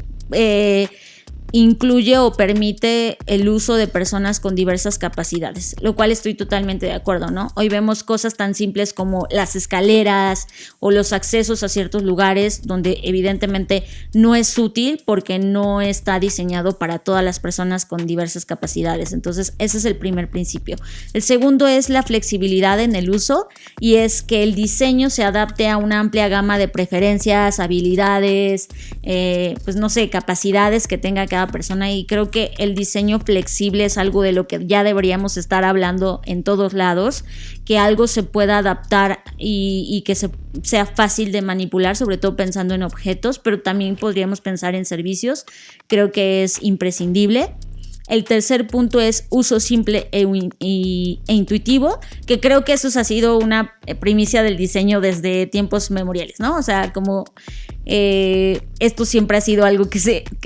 incluye o permite el uso de personas con diversas capacidades, lo cual estoy totalmente de acuerdo, ¿no? Hoy vemos cosas tan simples como las escaleras o los accesos a ciertos lugares donde evidentemente no es útil porque no está diseñado para todas las personas con diversas capacidades. Entonces, ese es el primer principio. El segundo es la flexibilidad en el uso y es que el diseño se adapte a una amplia gama de preferencias, habilidades, capacidades que tenga cada persona, y creo que el diseño flexible es algo de lo que ya deberíamos estar hablando en todos lados, que algo se pueda adaptar y que sea fácil de manipular, sobre todo pensando en objetos, pero también podríamos pensar en servicios. Creo que es imprescindible. El tercer punto es uso simple e intuitivo, que creo que eso ha sido una primicia del diseño desde tiempos memoriales, ¿no? O sea, como esto siempre ha sido algo que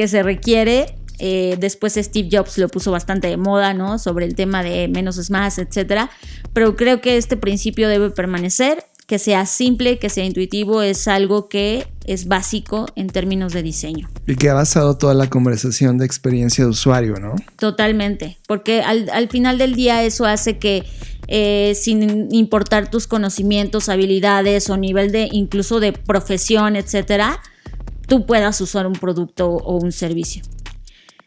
se requiere. Después Steve Jobs lo puso bastante de moda, ¿no? Sobre el tema de menos es más, etcétera. Pero creo que este principio debe permanecer. que sea simple, que sea intuitivo, es algo que es básico en términos de diseño. Y que ha basado toda la conversación de experiencia de usuario, ¿no? Totalmente, porque al final del día eso hace que sin importar tus conocimientos, habilidades o nivel de incluso de profesión, etcétera, tú puedas usar un producto o un servicio.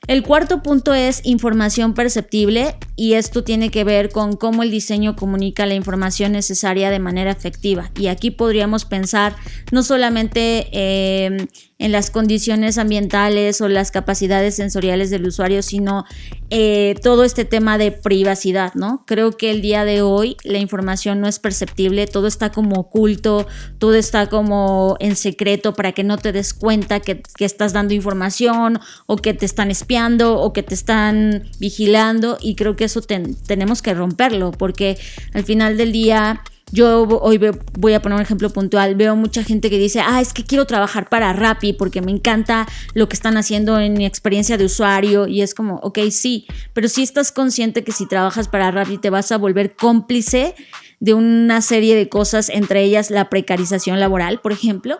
El cuarto punto es información perceptible, y esto tiene que ver con cómo el diseño comunica la información necesaria de manera efectiva. Y aquí podríamos pensar no solamente en las condiciones ambientales o las capacidades sensoriales del usuario, sino todo este tema de privacidad, ¿no? Creo que el día de hoy la información no es perceptible, todo está como oculto, todo está como en secreto para que no te des cuenta que estás dando información o que te están espiando o que te están vigilando, y creo que eso tenemos que romperlo, porque al final del día yo hoy voy a poner un ejemplo puntual. Veo mucha gente que dice, es que quiero trabajar para Rappi porque me encanta lo que están haciendo en mi experiencia de usuario, y es como, ok, sí, pero sí estás consciente que si trabajas para Rappi te vas a volver cómplice de una serie de cosas, entre ellas la precarización laboral, por ejemplo.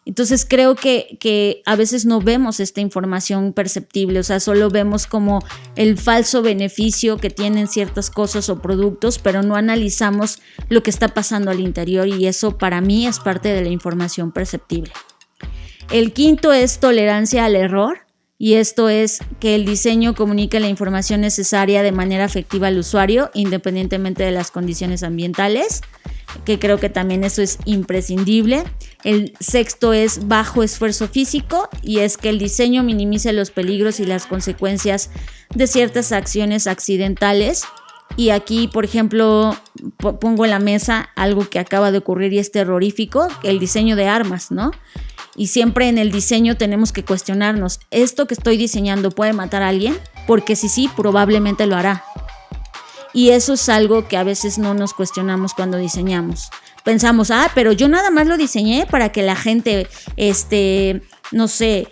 Entonces creo que a veces no vemos esta información perceptible, o sea, solo vemos como el falso beneficio que tienen ciertas cosas o productos, pero no analizamos lo que está pasando al interior, y eso para mí es parte de la información perceptible. El quinto es tolerancia al error, y esto es que el diseño comunique la información necesaria de manera efectiva al usuario, independientemente de las condiciones ambientales, que creo que también eso es imprescindible. El sexto es bajo esfuerzo físico, y es que el diseño minimice los peligros y las consecuencias de ciertas acciones accidentales. Y aquí, por ejemplo, pongo en la mesa algo que acaba de ocurrir y es terrorífico, el diseño de armas, ¿no? Y siempre en el diseño tenemos que cuestionarnos, ¿esto que estoy diseñando puede matar a alguien? Porque si sí, probablemente lo hará. Y eso es algo que a veces no nos cuestionamos cuando diseñamos. Pensamos, pero yo nada más lo diseñé para que la gente, no sé,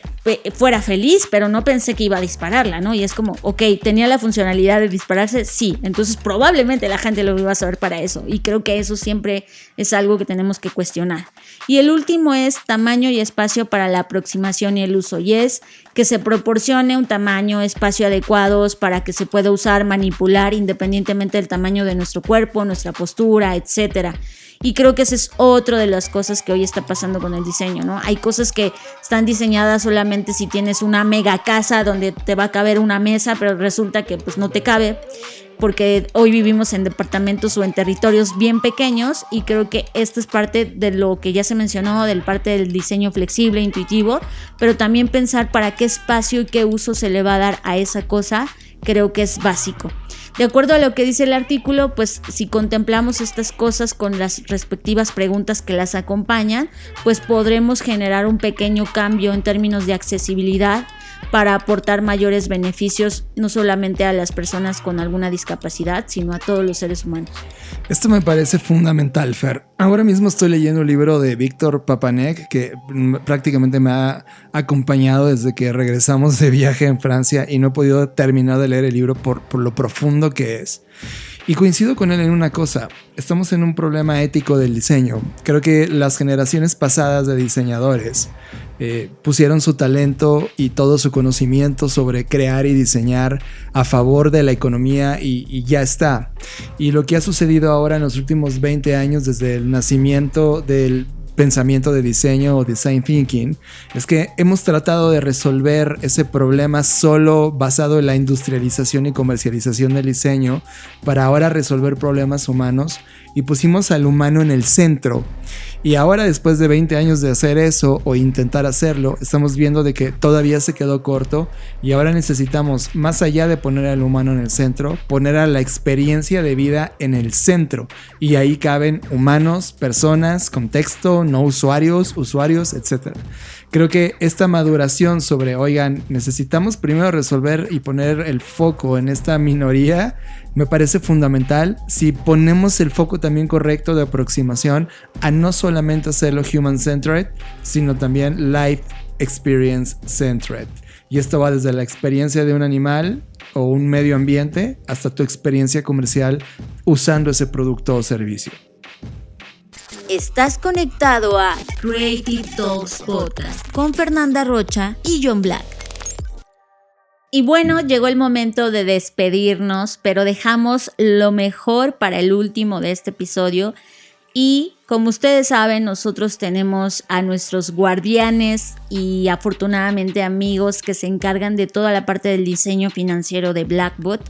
fuera feliz, pero no pensé que iba a dispararla, ¿no? Y es como, ok, ¿tenía la funcionalidad de dispararse? Sí, entonces probablemente la gente lo iba a saber para eso, y creo que eso siempre es algo que tenemos que cuestionar. Y el último es tamaño y espacio para la aproximación y el uso, y es que se proporcione un tamaño, espacio adecuados para que se pueda usar, manipular independientemente del tamaño de nuestro cuerpo, nuestra postura, etcétera. Y creo que esa es otra de las cosas que hoy está pasando con el diseño, ¿no? Hay cosas que están diseñadas solamente si tienes una mega casa donde te va a caber una mesa, pero resulta que pues no te cabe, porque hoy vivimos en departamentos o en territorios bien pequeños, y creo que esto es parte de lo que ya se mencionó, del parte del diseño flexible, intuitivo, pero también pensar para qué espacio y qué uso se le va a dar a esa cosa, creo que es básico. De acuerdo a lo que dice el artículo, pues si contemplamos estas cosas con las respectivas preguntas que las acompañan, pues podremos generar un pequeño cambio en términos de accesibilidad para aportar mayores beneficios no solamente a las personas con alguna discapacidad, sino a todos los seres humanos. Esto me parece fundamental, Fer. Ahora mismo estoy leyendo un libro de Víctor Papanek que prácticamente me ha acompañado desde que regresamos de viaje en Francia, y no he podido terminar de leer el libro por lo profundo que es. Y coincido con él en una cosa: estamos en un problema ético del diseño. Creo que las generaciones pasadas de diseñadores pusieron su talento y todo su conocimiento sobre crear y diseñar a favor de la economía, y ya está. Y lo que ha sucedido ahora en los últimos 20 años, desde el nacimiento del pensamiento de diseño o design thinking, es que hemos tratado de resolver ese problema solo basado en la industrialización y comercialización del diseño para ahora resolver problemas humanos, y pusimos al humano en el centro. Y ahora, después de 20 años de hacer eso o intentar hacerlo, estamos viendo de que todavía se quedó corto, y ahora necesitamos, más allá de poner al humano en el centro, poner a la experiencia de vida en el centro, y ahí caben humanos, personas, contexto, no usuarios, etc. Creo que esta maduración sobre, oigan, necesitamos primero resolver y poner el foco en esta minoría, me parece fundamental si ponemos el foco también correcto de aproximación a no solamente hacerlo human-centered, sino también life experience-centered. Y esto va desde la experiencia de un animal o un medio ambiente hasta tu experiencia comercial usando ese producto o servicio. Estás conectado a Creative Talks Podcast con Fernanda Rocha y John Black. Y bueno, llegó el momento de despedirnos, pero dejamos lo mejor para el último de este episodio. Y como ustedes saben, nosotros tenemos a nuestros guardianes y afortunadamente amigos que se encargan de toda la parte del diseño financiero de Blackbot.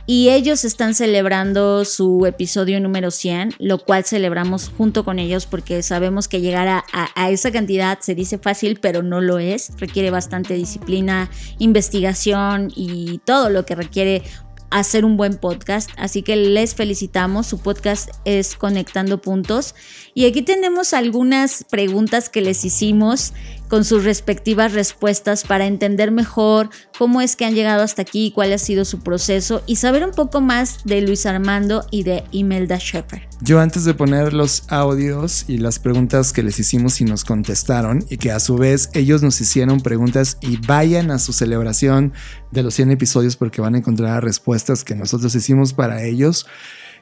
Y ellos están celebrando su episodio número 100, lo cual celebramos junto con ellos porque sabemos que llegar a esa cantidad se dice fácil, pero no lo es. Requiere bastante disciplina, investigación y todo lo que requiere hacer un buen podcast. Así que les felicitamos. Su podcast es Conectando Puntos. Y aquí tenemos algunas preguntas que les hicimos con sus respectivas respuestas para entender mejor cómo es que han llegado hasta aquí, cuál ha sido su proceso y saber un poco más de Luis Armando y de Imelda Schaeffer. Yo antes de poner los audios y las preguntas que les hicimos y nos contestaron y que a su vez ellos nos hicieron preguntas y vayan a su celebración de los 100 episodios porque van a encontrar respuestas que nosotros hicimos para ellos.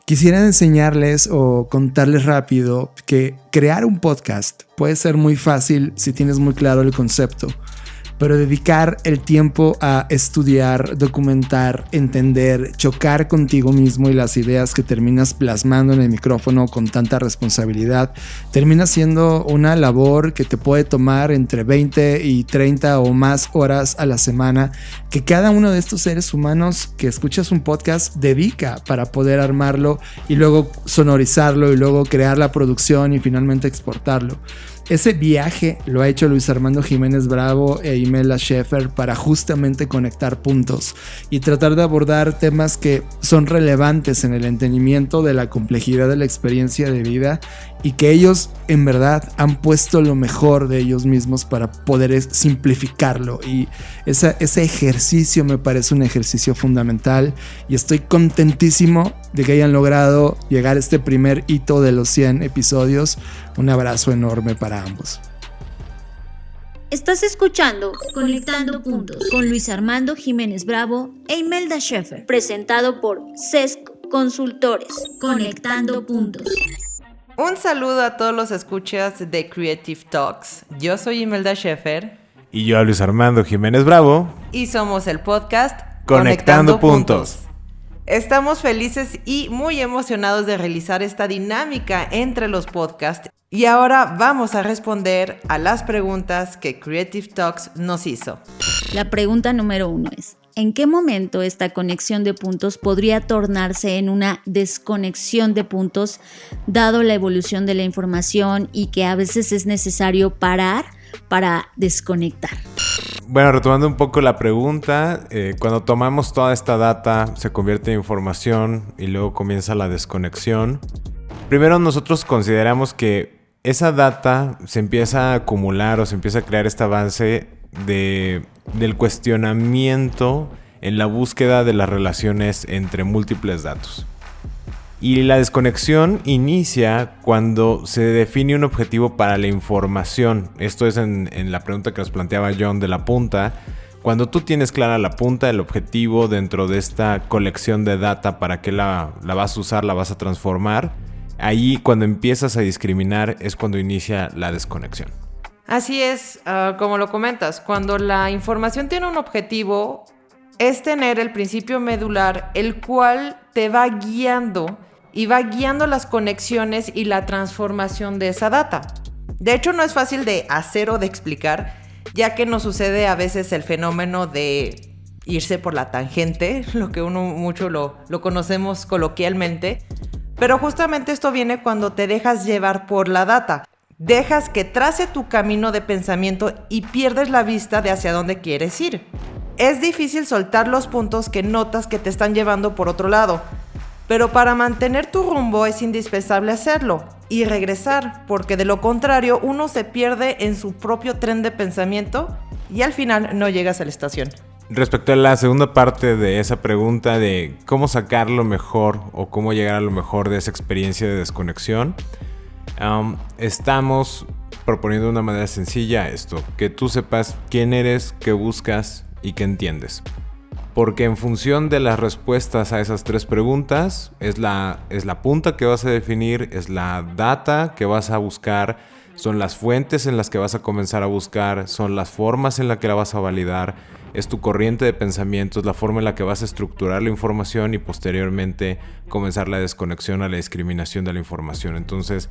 Quisiera enseñarles o contarles rápido que crear un podcast puede ser muy fácil si tienes muy claro el concepto, pero dedicar el tiempo a estudiar, documentar, entender, chocar contigo mismo y las ideas que terminas plasmando en el micrófono con tanta responsabilidad, termina siendo una labor que te puede tomar entre 20 y 30 o más horas a la semana, que cada uno de estos seres humanos que escuchas un podcast dedica para poder armarlo y luego sonorizarlo y luego crear la producción y finalmente exportarlo. Ese viaje lo ha hecho Luis Armando Jiménez Bravo e Imelda Schaeffer para justamente conectar puntos y tratar de abordar temas que son relevantes en el entendimiento de la complejidad de la experiencia de vida y que ellos en verdad han puesto lo mejor de ellos mismos para poder simplificarlo. Y ese ejercicio me parece un ejercicio fundamental y estoy contentísimo de que hayan logrado llegar a este primer hito de los 100 episodios. Un abrazo enorme para ambos. Estás escuchando Conectando Puntos con Luis Armando Jiménez Bravo e Imelda Schaeffer, presentado por CESC Consultores. Conectando Puntos. Un saludo a todos los escuchas de Creative Talks. Yo soy Imelda Schaeffer. Y yo, Luis Armando Jiménez Bravo. Y somos el podcast Conectando Puntos. Estamos felices y muy emocionados de realizar esta dinámica entre los podcasts. Y ahora vamos a responder a las preguntas que Creative Talks nos hizo. La pregunta número 1 es: ¿en qué momento esta conexión de puntos podría tornarse en una desconexión de puntos, dado la evolución de la información y que a veces es necesario parar para desconectar? Bueno, retomando un poco la pregunta, cuando tomamos toda esta data se convierte en información y luego comienza la desconexión. Primero nosotros consideramos que esa data se empieza a acumular o se empieza a crear este avance del cuestionamiento en la búsqueda de las relaciones entre múltiples datos. Y la desconexión inicia cuando se define un objetivo para la información. Esto es en la pregunta que nos planteaba John de la punta. Cuando tú tienes clara la punta, el objetivo dentro de esta colección de data, para qué la vas a usar, la vas a transformar, ahí cuando empiezas a discriminar es cuando inicia la desconexión. Así es, como lo comentas, cuando la información tiene un objetivo, es tener el principio medular, el cual te va guiando y va guiando las conexiones y la transformación de esa data. De hecho, no es fácil de hacer o de explicar, ya que nos sucede a veces el fenómeno de irse por la tangente, lo que uno mucho lo conocemos coloquialmente, pero justamente esto viene cuando te dejas llevar por la data. Dejas que trace tu camino de pensamiento y pierdes la vista de hacia dónde quieres ir. Es difícil soltar los puntos que notas que te están llevando por otro lado, pero para mantener tu rumbo es indispensable hacerlo y regresar, porque de lo contrario uno se pierde en su propio tren de pensamiento y al final no llegas a la estación. Respecto a la segunda parte de esa pregunta de cómo sacar lo mejor o cómo llegar a lo mejor de esa experiencia de desconexión, estamos proponiendo de una manera sencilla esto: que tú sepas quién eres, qué buscas y qué entiendes. porque en función de las respuestas a esas 3 preguntas es la punta que vas a definir, es la data que vas a buscar, son las fuentes en las que vas a comenzar a buscar, son las formas en las que la vas a validar, es tu corriente de pensamiento, es la forma en la que vas a estructurar la información y posteriormente comenzar la desconexión a la discriminación de la información. Entonces,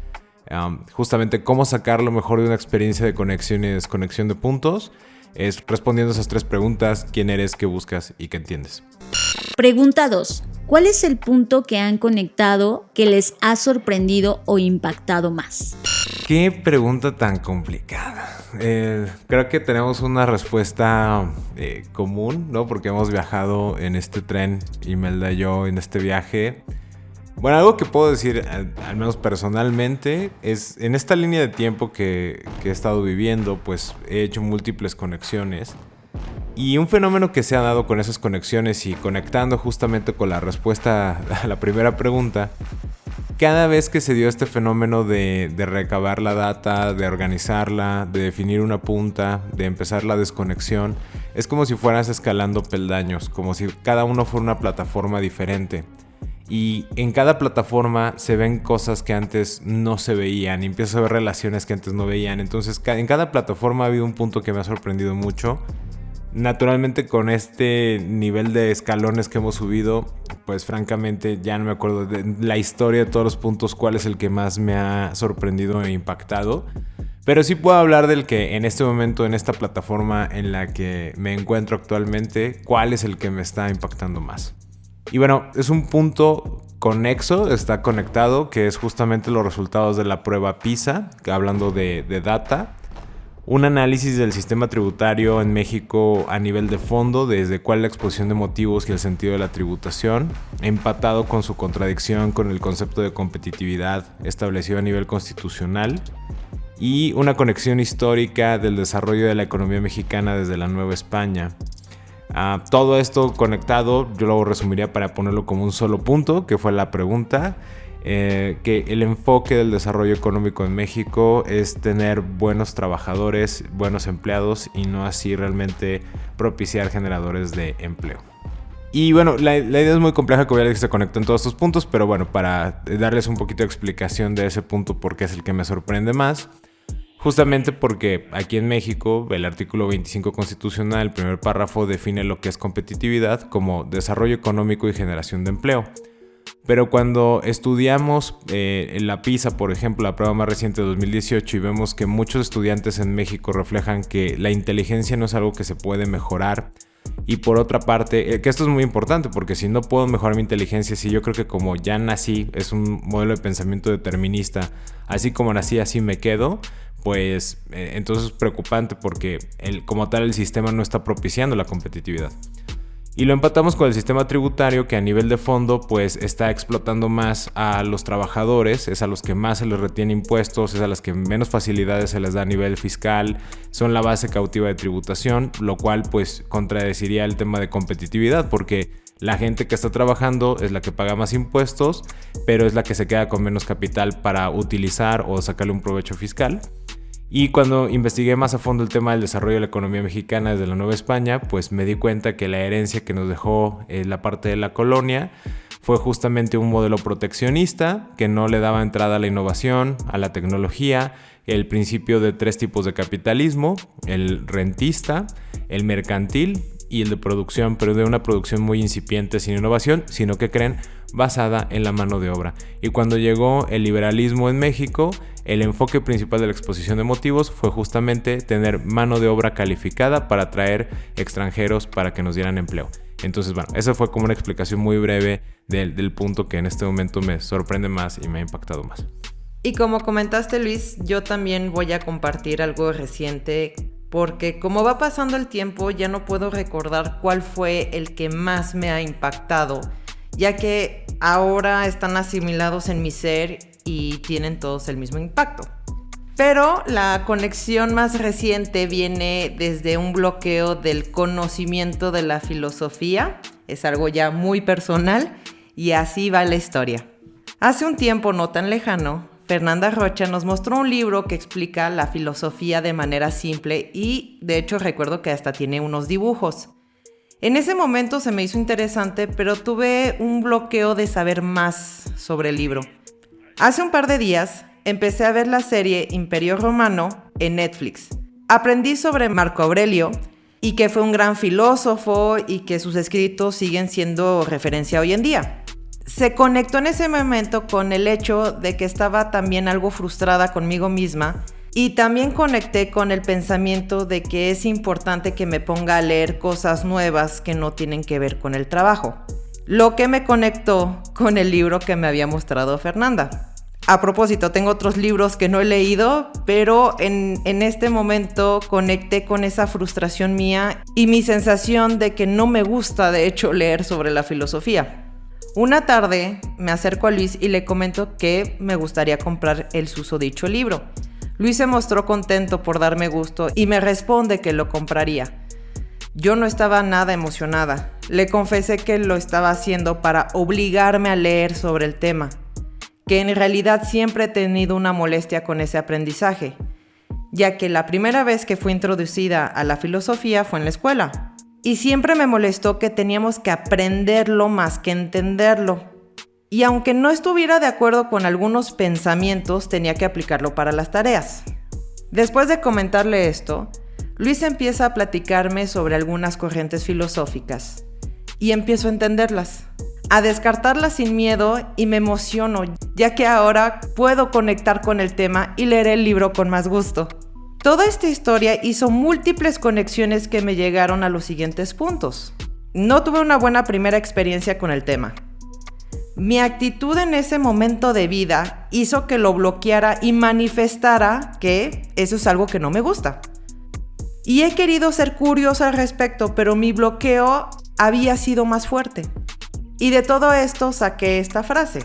justamente cómo sacar lo mejor de una experiencia de conexión y desconexión de puntos es respondiendo esas 3 preguntas: quién eres, qué buscas y qué entiendes. Pregunta 2. ¿Cuál es el punto que han conectado que les ha sorprendido o impactado más? Qué pregunta tan complicada. Creo que tenemos una respuesta común, ¿no? Porque hemos viajado en este tren, Imelda y yo, en este viaje. Bueno, algo que puedo decir, al menos personalmente, es en esta línea de tiempo que he estado viviendo, pues he hecho múltiples conexiones. Y un fenómeno que se ha dado con esas conexiones y conectando justamente con la respuesta a la primera pregunta, cada vez que se dio este fenómeno de recabar la data, de organizarla, de definir una punta, de empezar la desconexión, es como si fueras escalando peldaños, como si cada uno fuera una plataforma diferente. Y en cada plataforma se ven cosas que antes no se veían y empiezas a ver relaciones que antes no veían. Entonces en cada plataforma ha habido un punto que me ha sorprendido mucho. Naturalmente, con este nivel de escalones que hemos subido, pues francamente ya no me acuerdo de la historia de todos los puntos cuál es el que más me ha sorprendido e impactado. Pero sí puedo hablar del que en este momento, en esta plataforma en la que me encuentro actualmente, cuál es el que me está impactando más. Y bueno, es un punto conexo, está conectado, que es justamente los resultados de la prueba PISA, hablando de data. Un análisis del sistema tributario en México a nivel de fondo, desde cuál es la exposición de motivos y el sentido de la tributación, empatado con su contradicción con el concepto de competitividad establecido a nivel constitucional, y una conexión histórica del desarrollo de la economía mexicana desde la Nueva España. Todo esto conectado, yo lo resumiría para ponerlo como un solo punto, que fue la pregunta. Que el enfoque del desarrollo económico en México es tener buenos trabajadores, buenos empleados y no así realmente propiciar generadores de empleo. Y bueno, la idea es muy compleja, como ya les dije, se conectan todos estos puntos, pero bueno, para darles un poquito de explicación de ese punto, porque es el que me sorprende más. Justamente porque aquí en México el artículo 25 constitucional, el primer párrafo, define lo que es competitividad como desarrollo económico y generación de empleo. Pero cuando estudiamos en la PISA, por ejemplo, la prueba más reciente de 2018, y vemos que muchos estudiantes en México reflejan que la inteligencia no es algo que se puede mejorar. Y por otra parte, que esto es muy importante, porque si no puedo mejorar mi inteligencia, si yo creo que como ya nací, es un modelo de pensamiento determinista, así como nací, así me quedo, pues entonces es preocupante porque como tal el sistema no está propiciando la competitividad. Y lo empatamos con el sistema tributario, que a nivel de fondo pues está explotando más a los trabajadores, es a los que más se les retiene impuestos, es a los que menos facilidades se les da a nivel fiscal, son la base cautiva de tributación, lo cual pues contradeciría el tema de competitividad, porque la gente que está trabajando es la que paga más impuestos, pero es la que se queda con menos capital para utilizar o sacarle un provecho fiscal. Y cuando investigué más a fondo el tema del desarrollo de la economía mexicana desde la Nueva España, pues me di cuenta que la herencia que nos dejó la parte de la colonia fue justamente un modelo proteccionista que no le daba entrada a la innovación, a la tecnología, el principio de 3 tipos de capitalismo, el rentista, el mercantil y el de producción, pero de una producción muy incipiente sin innovación, sino que creen basada en la mano de obra. Y cuando llegó el liberalismo en México, el enfoque principal de la exposición de motivos fue justamente tener mano de obra calificada para atraer extranjeros para que nos dieran empleo. Entonces, bueno, esa fue como una explicación muy breve del punto que en este momento me sorprende más y me ha impactado más. Y como comentaste, Luis, yo también voy a compartir algo reciente, porque como va pasando el tiempo ya no puedo recordar cuál fue el que más me ha impactado, ya que ahora están asimilados en mi ser y tienen todos el mismo impacto. Pero la conexión más reciente viene desde un bloqueo del conocimiento de la filosofía. Es algo ya muy personal y así va la historia. Hace un tiempo no tan lejano, Fernanda Rocha nos mostró un libro que explica la filosofía de manera simple y de hecho recuerdo que hasta tiene unos dibujos. En ese momento se me hizo interesante, pero tuve un bloqueo de saber más sobre el libro. Hace un par de días empecé a ver la serie Imperio Romano en Netflix. Aprendí sobre Marco Aurelio y que fue un gran filósofo y que sus escritos siguen siendo referencia hoy en día. Se conectó en ese momento con el hecho de que estaba también algo frustrada conmigo misma y también conecté con el pensamiento de que es importante que me ponga a leer cosas nuevas que no tienen que ver con el trabajo. Lo que me conectó con el libro que me había mostrado Fernanda. A propósito, tengo otros libros que no he leído, pero en este momento conecté con esa frustración mía y mi sensación de que no me gusta, de hecho, leer sobre la filosofía. Una tarde me acerco a Luis y le comento que me gustaría comprar el susodicho libro. Luis se mostró contento por darme gusto y me responde que lo compraría. Yo no estaba nada emocionada. Le confesé que lo estaba haciendo para obligarme a leer sobre el tema, que en realidad siempre he tenido una molestia con ese aprendizaje, ya que la primera vez que fui introducida a la filosofía fue en la escuela, y siempre me molestó que teníamos que aprenderlo más que entenderlo. Y aunque no estuviera de acuerdo con algunos pensamientos, tenía que aplicarlo para las tareas. Después de comentarle esto, Luis empieza a platicarme sobre algunas corrientes filosóficas, y empiezo a entenderlas, a descartarlas sin miedo, y me emociono, ya que ahora puedo conectar con el tema y leer el libro con más gusto. Toda esta historia hizo múltiples conexiones que me llegaron a los siguientes puntos. No tuve una buena primera experiencia con el tema. Mi actitud en ese momento de vida hizo que lo bloqueara y manifestara que eso es algo que no me gusta. Y he querido ser curiosa al respecto, pero mi bloqueo había sido más fuerte. Y de todo esto saqué esta frase.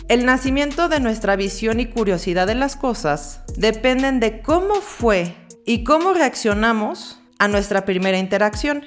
El nacimiento de nuestra visión y curiosidad de las cosas dependen de cómo fue y cómo reaccionamos a nuestra primera interacción.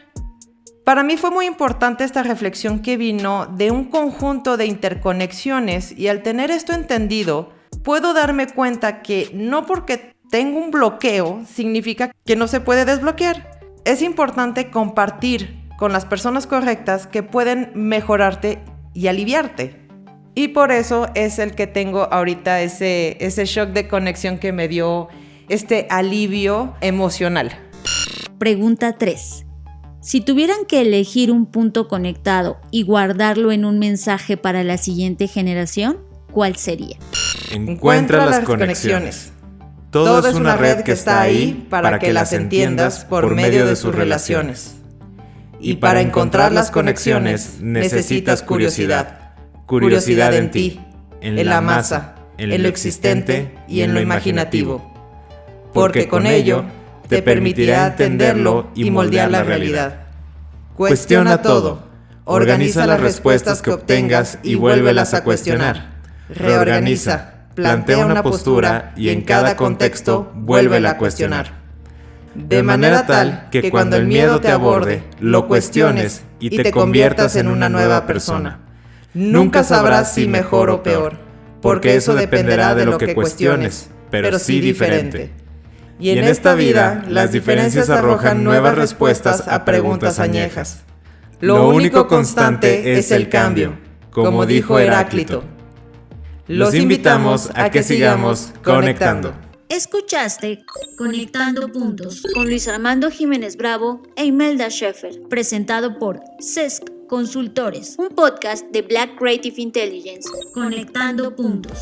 Para mí fue muy importante esta reflexión que vino de un conjunto de interconexiones, y al tener esto entendido, puedo darme cuenta que no porque tengo un bloqueo significa que no se puede desbloquear. Es importante compartir con las personas correctas que pueden mejorarte y aliviarte. Y por eso es el que tengo ahorita ese shock de conexión que me dio este alivio emocional. Pregunta 3. Si tuvieran que elegir un punto conectado y guardarlo en un mensaje para la siguiente generación, ¿cuál sería? Encuentra las conexiones. Todo es una red que está ahí para que las entiendas por medio de sus relaciones. Y para encontrar las conexiones necesitas curiosidad. Curiosidad en ti, en la masa, en lo existente y en lo imaginativo. Porque con ello te permitirá entenderlo y moldear la realidad. Cuestiona todo, organiza las respuestas que obtengas y vuélvelas a cuestionar. Reorganiza, plantea una postura y en cada contexto vuélvela a cuestionar. De manera tal que cuando el miedo te aborde, lo cuestiones y te conviertas en una nueva persona. Nunca sabrás si mejor o peor, porque eso dependerá de lo que cuestiones, pero sí diferente. Y en esta vida, las diferencias arrojan nuevas respuestas a preguntas añejas. Lo único constante es el cambio, como dijo Heráclito. Los invitamos a que sigamos conectando. Escuchaste Conectando Puntos con Luis Armando Jiménez Bravo e Imelda Schaeffer, presentado por CESC Consultores, un podcast de Black Creative Intelligence. Conectando Puntos.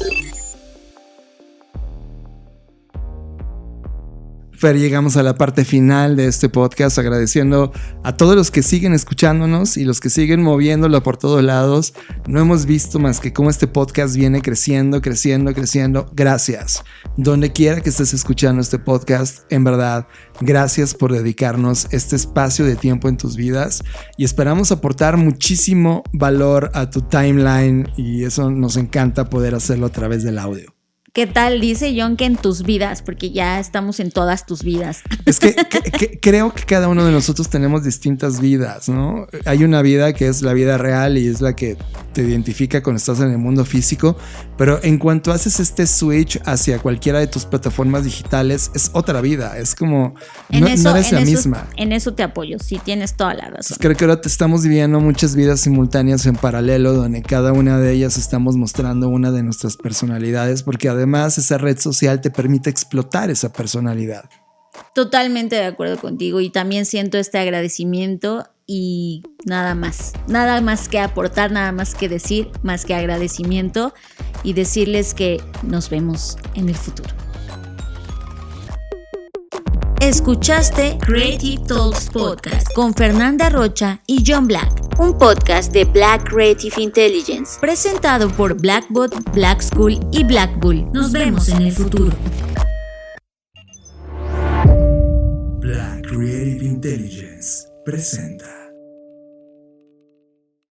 Fer, llegamos a la parte final de este podcast, agradeciendo a todos los que siguen escuchándonos y los que siguen moviéndolo por todos lados. No hemos visto más que cómo este podcast viene creciendo. Gracias. Donde quiera que estés escuchando este podcast, en verdad, gracias por dedicarnos este espacio de tiempo en tus vidas, y esperamos aportar muchísimo valor a tu timeline, y eso nos encanta poder hacerlo a través del audio. ¿Qué tal? Dice John que en tus vidas, porque ya estamos en todas tus vidas. Es que creo que cada uno de nosotros tenemos distintas vidas, ¿no? Hay una vida que es la vida real y es la que te identifica cuando estás en el mundo físico, pero en cuanto haces este switch hacia cualquiera de tus plataformas digitales, es otra vida, es como no eres la misma. En eso te apoyo, sí, tienes toda la razón. Entonces, creo que ahora estamos viviendo muchas vidas simultáneas en paralelo, donde cada una de ellas estamos mostrando una de nuestras personalidades, porque además esa red social te permite explotar esa personalidad. Totalmente de acuerdo contigo y también siento este agradecimiento y nada más que aportar, nada más que decir, más que agradecimiento y decirles que nos vemos en el futuro. Escuchaste Creative Talks Podcast con Fernanda Rocha y John Black, un podcast de Black Creative Intelligence, presentado por Blackbot, Black School y Black Bull. Nos vemos en el futuro. Black Creative Intelligence presenta.